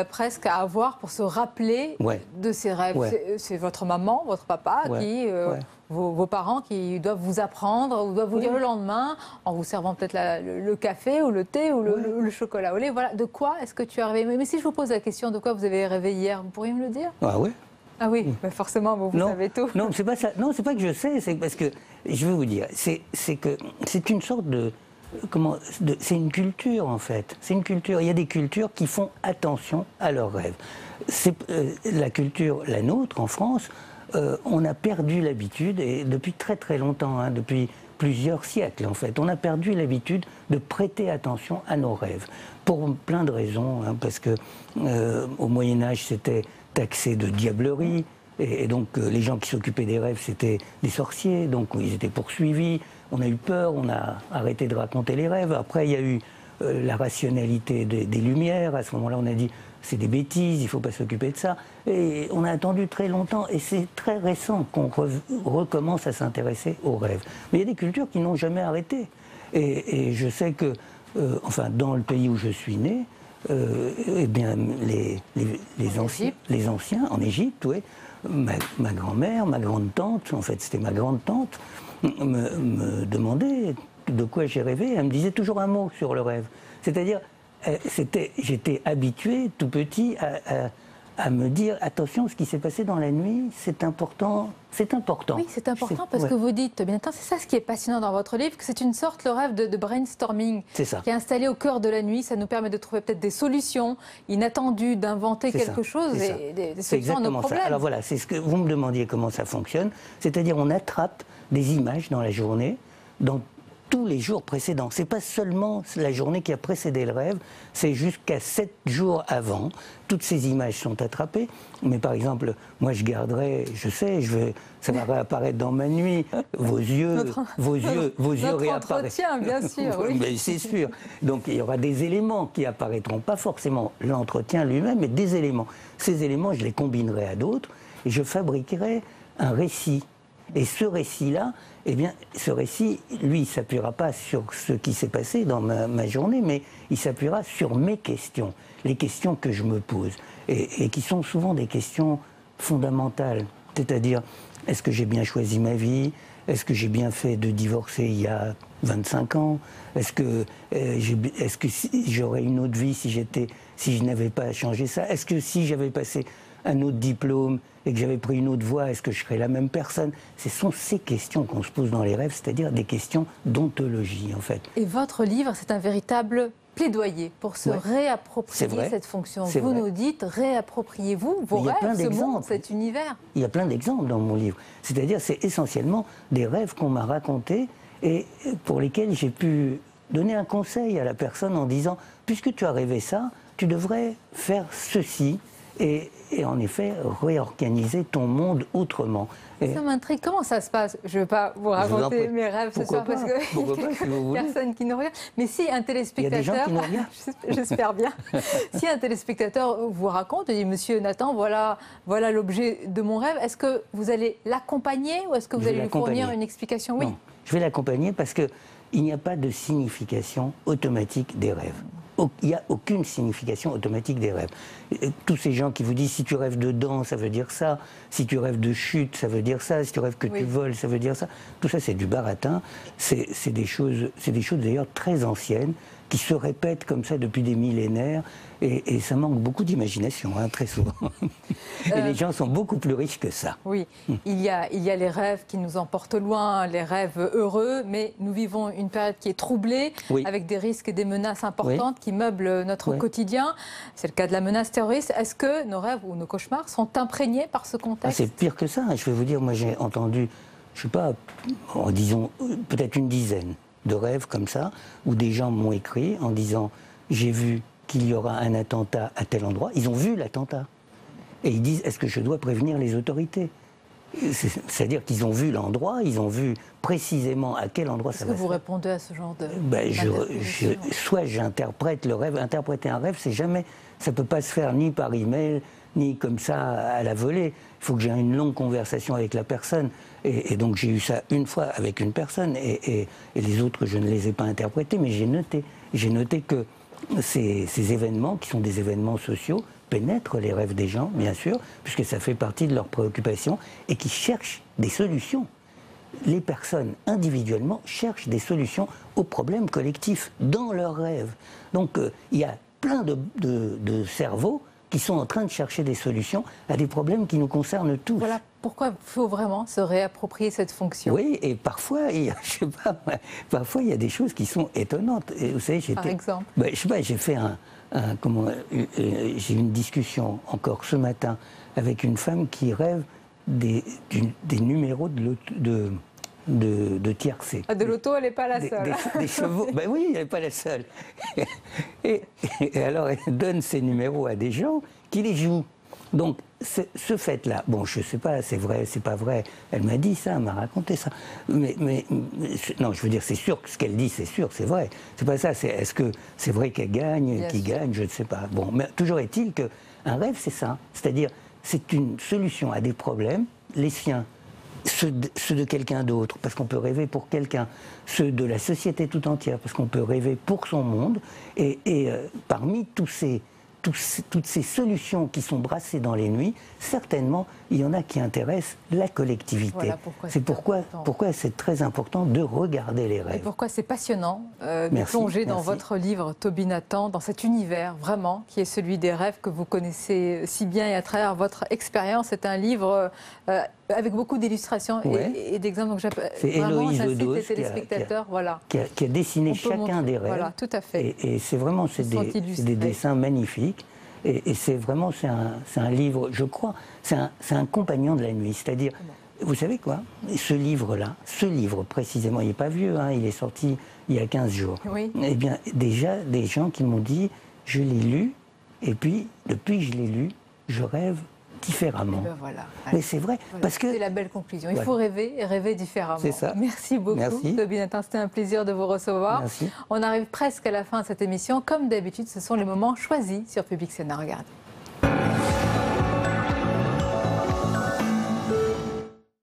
presque à avoir pour se rappeler de ses rêves. Ouais. C'est votre maman, votre papa qui vos parents qui doivent vous apprendre ou doivent vous dire le lendemain, en vous servant peut-être le café ou le thé ou le chocolat au lait. Voilà, de quoi est-ce que tu as rêvé? Mais si je vous pose la question, de quoi vous avez rêvé hier, vous pourriez me le dire? Ah oui. Ah oui, bah forcément, vous savez tout. Non, c'est pas ça. Non, c'est pas que je sais, c'est parce que, je vais vous dire, c'est que c'est une sorte c'est une culture en fait. C'est une culture. Il y a des cultures qui font attention à leurs rêves. C'est la culture, la nôtre en France, on a perdu l'habitude, et depuis très très longtemps, hein, depuis plusieurs siècles en fait, on a perdu l'habitude de prêter attention à nos rêves. Pour plein de raisons, hein, parce que au Moyen-Âge, c'était taxé de diablerie, et donc les gens qui s'occupaient des rêves, c'était des sorciers, donc ils étaient poursuivis. On a eu peur, on a arrêté de raconter les rêves. Après, il y a eu la rationalité des Lumières. À ce moment-là, on a dit c'est des bêtises, il ne faut pas s'occuper de ça. Et on a attendu très longtemps, et c'est très récent qu'on recommence à s'intéresser aux rêves. Mais il y a des cultures qui n'ont jamais arrêté. Et je sais que, enfin, dans le pays où je suis né, eh bien, les anciens, en Égypte, oui, ma grand-mère, ma grande-tante, en fait c'était ma grande-tante, me demandait de quoi j'ai rêvé. Elle me disait toujours un mot sur le rêve. C'est-à-dire, j'étais habitué, tout petit, à me dire attention, ce qui s'est passé dans la nuit, c'est important. C'est important. Oui, c'est important parce que vous dites, bien sûr, c'est ça ce qui est passionnant dans votre livre, que c'est une sorte, le rêve de brainstorming qui est installé au cœur de la nuit. Ça nous permet de trouver peut-être des solutions inattendues, d'inventer quelque chose et des solutions à nos problèmes. Ça. Alors voilà, c'est ce que vous me demandiez comment ça fonctionne. C'est-à-dire, on attrape des images dans la journée, dans tous les jours précédents. C'est pas seulement la journée qui a précédé le rêve, c'est jusqu'à 7 jours avant. Toutes ces images sont attrapées. Mais par exemple, moi je garderai, je sais, ça va réapparaître dans ma nuit. Vos yeux réapparaissent. Entretien, bien sûr. Oui. Mais c'est sûr. Donc il y aura des éléments qui apparaîtront, pas forcément l'entretien lui-même, mais des éléments. Ces éléments, je les combinerai à d'autres et je fabriquerai un récit. Et ce récit-là, eh bien, ce récit, lui, il ne s'appuiera pas sur ce qui s'est passé dans ma journée, mais il s'appuiera sur mes questions, les questions que je me pose, et qui sont souvent des questions fondamentales. C'est-à-dire, est-ce que j'ai bien choisi ma vie? Est-ce que j'ai bien fait de divorcer il y a 25 ans? Est-ce que j'aurais une autre vie si je n'avais pas changé ça? Est-ce que si j'avais passé un autre diplôme et que j'avais pris une autre voie, est-ce que je serais la même personne? Ce sont ces questions qu'on se pose dans les rêves, c'est-à-dire des questions d'ontologie, en fait. Et votre livre, c'est un véritable plaidoyer pour se réapproprier cette fonction. Vous nous dites, réappropriez-vous vos rêves, ce monde, cet univers. Il y a plein d'exemples dans mon livre. C'est-à-dire, c'est essentiellement des rêves qu'on m'a racontés et pour lesquels j'ai pu donner un conseil à la personne en disant, puisque tu as rêvé ça, tu devrais faire ceci. Et en effet, réorganiser ton monde autrement. Ça m'intrigue. Comment ça se passe? Je ne vais pas vous raconter mes rêves ce soir parce qu'il n'y a personne qui nous regarde. Mais si un téléspectateur... Il y a des gens qui nous regardent. J'espère bien. Si un téléspectateur vous raconte et dit « Monsieur Nathan, voilà l'objet de mon rêve », est-ce que vous allez l'accompagner ou est-ce que vous allez lui fournir une explication? Oui. Non, je vais l'accompagner parce qu'il n'y a pas de signification automatique des rêves. Il n'y a aucune signification automatique des rêves. Tous ces gens qui vous disent si tu rêves de dents, ça veut dire ça, si tu rêves de chute, ça veut dire ça, si tu rêves que tu voles, ça veut dire ça. Tout ça, c'est du baratin. C'est des choses d'ailleurs très anciennes qui se répètent comme ça depuis des millénaires et ça manque beaucoup d'imagination, hein, très souvent. Et les gens sont beaucoup plus riches que ça. Oui, il y a les rêves qui nous emportent loin, les rêves heureux, mais nous vivons une période qui est troublée, avec des risques et des menaces importantes qui meublent notre quotidien. C'est le cas de la menace terroriste. Est-ce que nos rêves ou nos cauchemars sont imprégnés par ce contexte? C'est pire que ça, je vais vous dire, moi j'ai entendu, je ne sais pas, disons peut-être une dizaine de rêves comme ça, où des gens m'ont écrit en disant « j'ai vu qu'il y aura un attentat à tel endroit ». Ils ont vu l'attentat. Et ils disent « est-ce que je dois prévenir les autorités ?» C'est-à-dire qu'ils ont vu l'endroit, ils ont vu précisément à quel endroit ça va se faire. Est-ce que vous répondez à ce genre de... Soit j'interprète le rêve. Interpréter un rêve, c'est jamais... Ça ne peut pas se faire ni par email, ni comme ça à la volée. Il faut que j'ai une longue conversation avec la personne. Et donc j'ai eu ça une fois avec une personne et les autres, je ne les ai pas interprétés, mais j'ai noté. J'ai noté que ces événements, qui sont des événements sociaux, pénètrent les rêves des gens, bien sûr, puisque ça fait partie de leurs préoccupations, et qui cherchent des solutions. les personnes individuellement cherchent des solutions aux problèmes collectifs dans leurs rêves. Donc il y a plein de cerveaux qui sont en train de chercher des solutions à des problèmes qui nous concernent tous. Voilà pourquoi il faut vraiment se réapproprier cette fonction. Oui, et parfois, parfois il y a des choses qui sont étonnantes. Et vous savez, par exemple, je sais pas, j'ai fait j'ai eu une discussion encore ce matin avec une femme qui rêve des numéros de tiercé. De l'auto, elle n'est pas la seule. Des chevaux, ben oui, elle n'est pas la seule. Et alors, elle donne ces numéros à des gens qui les jouent. Donc, ce fait-là, bon, je ne sais pas, c'est vrai, c'est pas vrai, elle m'a dit ça, elle m'a raconté ça. Mais non, je veux dire, c'est sûr que ce qu'elle dit, c'est sûr, c'est vrai. C'est pas ça, est-ce que c'est vrai qu'elle gagne, qu'il gagne, je ne sais pas. Bon, mais toujours est-il qu'un rêve, c'est ça. C'est-à-dire, c'est une solution à des problèmes, les siens, ceux de quelqu'un d'autre, parce qu'on peut rêver pour quelqu'un, ceux de la société tout entière, parce qu'on peut rêver pour son monde, et parmi toutes ces solutions qui sont brassées dans les nuits, certainement, il y en a qui intéressent la collectivité. Voilà c'est pourquoi c'est très important de regarder les rêves. Et pourquoi c'est passionnant de plonger dans votre livre, Toby Nathan, dans cet univers vraiment qui est celui des rêves que vous connaissez si bien, et à travers votre expérience. C'est un livre avec beaucoup d'illustrations et d'exemples. C'est Héloïse Odos les téléspectateurs, qui a dessiné chacun des rêves. Voilà, tout à fait. Et c'est vraiment des dessins magnifiques. Et c'est vraiment, c'est un livre, je crois, c'est un compagnon de la nuit. C'est-à-dire, vous savez quoi, ce livre-là, ce livre précisément, il n'est pas vieux, hein, il est sorti il y a 15 jours. Oui. Eh bien, déjà, des gens qui m'ont dit, je l'ai lu, et puis, depuis que je l'ai lu, je rêve différemment. Ben voilà. Mais c'est vrai, parce que... C'est la belle conclusion. Il faut rêver et rêver différemment. C'est ça. Merci beaucoup, Toby Nathan. C'était un plaisir de vous recevoir. Merci. On arrive presque à la fin de cette émission. Comme d'habitude, ce sont les moments choisis sur Public Sénat. Regardez.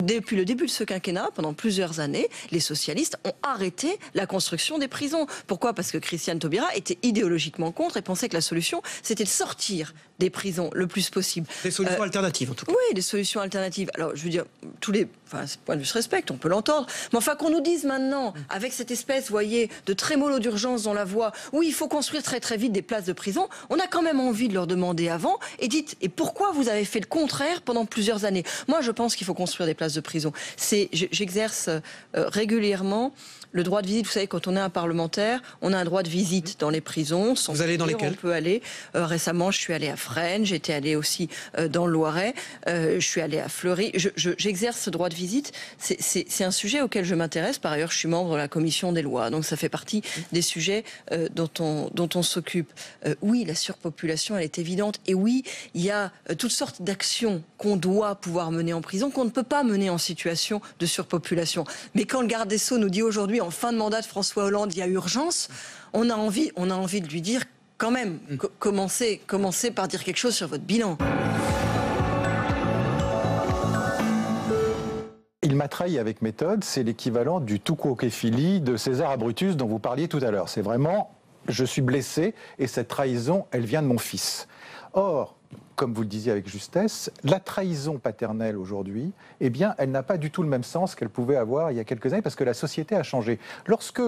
Depuis le début de ce quinquennat, pendant plusieurs années, les socialistes ont arrêté la construction des prisons. Pourquoi ? Parce que Christiane Taubira était idéologiquement contre et pensait que la solution, c'était de sortir des prisons le plus possible. Des solutions alternatives, en tout cas. Oui, des solutions alternatives. Alors, je veux dire, ce point de vue se respecte, on peut l'entendre. Mais enfin, qu'on nous dise maintenant, avec cette espèce, vous voyez, de trémolo d'urgence dans la voix, oui, il faut construire très très vite des places de prison, on a quand même envie de leur demander avant, et dites, et pourquoi vous avez fait le contraire pendant plusieurs années ? Moi, je pense qu'il faut construire des places de prison. J'exerce régulièrement le droit de visite. Vous savez, quand on est un parlementaire, on a un droit de visite dans les prisons. Vous allez dans lesquelles ? On peut aller. Récemment, je suis allée à Fresnes, j'étais allée aussi dans le Loiret, je suis allée à Fleury. J'exerce ce droit de visite. C'est un sujet auquel je m'intéresse. Par ailleurs, je suis membre de la commission des lois. Donc ça fait partie des sujets dont on s'occupe. Oui, la surpopulation, elle est évidente. Et oui, il y a toutes sortes d'actions qu'on doit pouvoir mener en prison, qu'on ne peut pas mener en situation de surpopulation. Mais quand le garde des Sceaux nous dit aujourd'hui, en fin de mandat de François Hollande, il y a urgence, on a envie de lui dire quand même, commencez par dire quelque chose sur votre bilan. Il m'a trahi avec méthode, c'est l'équivalent du tuquoquephilie de César Brutus dont vous parliez tout à l'heure. C'est vraiment, je suis blessé et cette trahison, elle vient de mon fils. Or, comme vous le disiez avec justesse, la trahison paternelle aujourd'hui, eh bien, elle n'a pas du tout le même sens qu'elle pouvait avoir il y a quelques années parce que la société a changé. Lorsque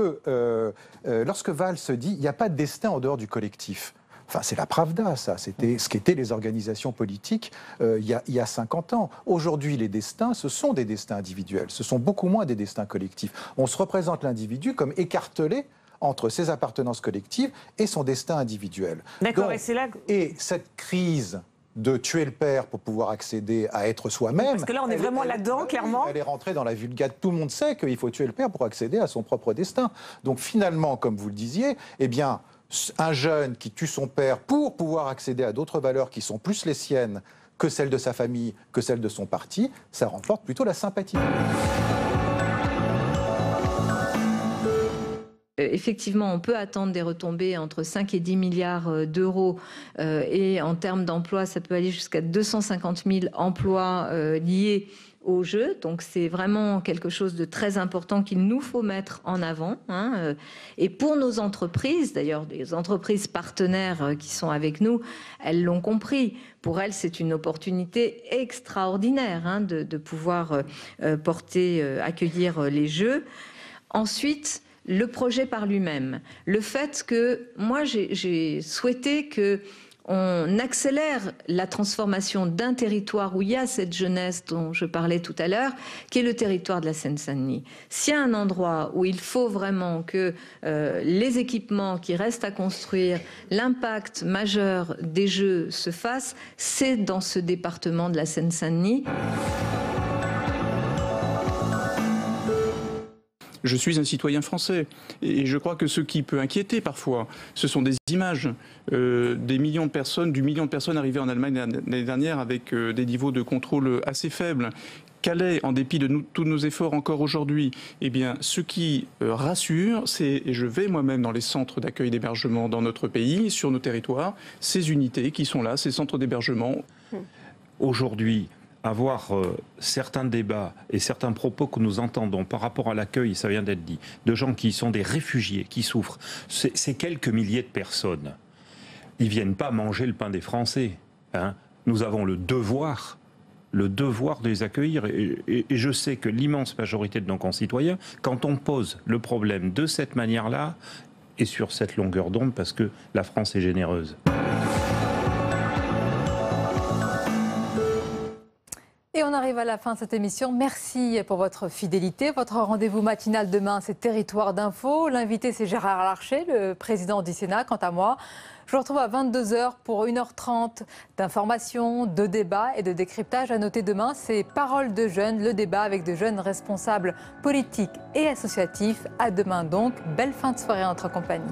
Valls se dit « il n'y a pas de destin en dehors du collectif », enfin, c'est la Pravda, ça. C'était ce qu'étaient les organisations politiques il y a 50 ans. Aujourd'hui, les destins, ce sont des destins individuels. Ce sont beaucoup moins des destins collectifs. On se représente l'individu comme écartelé entre ses appartenances collectives et son destin individuel. D'accord, et c'est là... Et cette crise de tuer le père pour pouvoir accéder à être soi-même... Parce que là, on est vraiment là-dedans, clairement. Elle est rentrée dans la vulgate. Tout le monde sait qu'il faut tuer le père pour accéder à son propre destin. Donc finalement, comme vous le disiez, eh bien, un jeune qui tue son père pour pouvoir accéder à d'autres valeurs qui sont plus les siennes que celles de sa famille, que celles de son parti, ça remporte plutôt la sympathie. effectivement, on peut attendre des retombées entre 5 et 10 milliards d'euros et en termes d'emplois, ça peut aller jusqu'à 250 000 emplois liés au jeu. Donc c'est vraiment quelque chose de très important qu'il nous faut mettre en avant. Et pour nos entreprises, d'ailleurs les entreprises partenaires qui sont avec nous, elles l'ont compris. Pour elles, c'est une opportunité extraordinaire de pouvoir accueillir les Jeux. Ensuite, le projet par lui-même. Le fait que moi, j'ai souhaité qu'on accélère la transformation d'un territoire où il y a cette jeunesse dont je parlais tout à l'heure, qui est le territoire de la Seine-Saint-Denis. S'il y a un endroit où il faut vraiment que les équipements qui restent à construire, l'impact majeur des Jeux se fasse, c'est dans ce département de la Seine-Saint-Denis. Je suis un citoyen français et je crois que ce qui peut inquiéter parfois, ce sont des images des millions de personnes, du million de personnes arrivées en Allemagne l'année dernière avec des niveaux de contrôle assez faibles. Calais, en dépit de tous nos efforts encore aujourd'hui, eh bien, ce qui rassure, c'est, et je vais moi-même dans les centres d'accueil d'hébergement dans notre pays, sur nos territoires, ces unités qui sont là, ces centres d'hébergement. Aujourd'hui, avoir certains débats et certains propos que nous entendons par rapport à l'accueil, ça vient d'être dit, de gens qui sont des réfugiés, qui souffrent, c'est quelques milliers de personnes. Ils ne viennent pas manger le pain des Français. Nous avons le devoir de les accueillir. Et je sais que l'immense majorité de nos concitoyens, quand on pose le problème de cette manière-là, est sur cette longueur d'onde parce que la France est généreuse. Et on arrive à la fin de cette émission. Merci pour votre fidélité. Votre rendez-vous matinal demain, c'est Territoire d'Info. L'invité, c'est Gérard Larcher, le président du Sénat. Quant à moi, je vous retrouve à 22h pour 1h30 d'informations, de débats et de décryptage. À noter demain, c'est Paroles de jeunes, le débat avec de jeunes responsables politiques et associatifs. À demain donc. Belle fin de soirée en notre compagnie.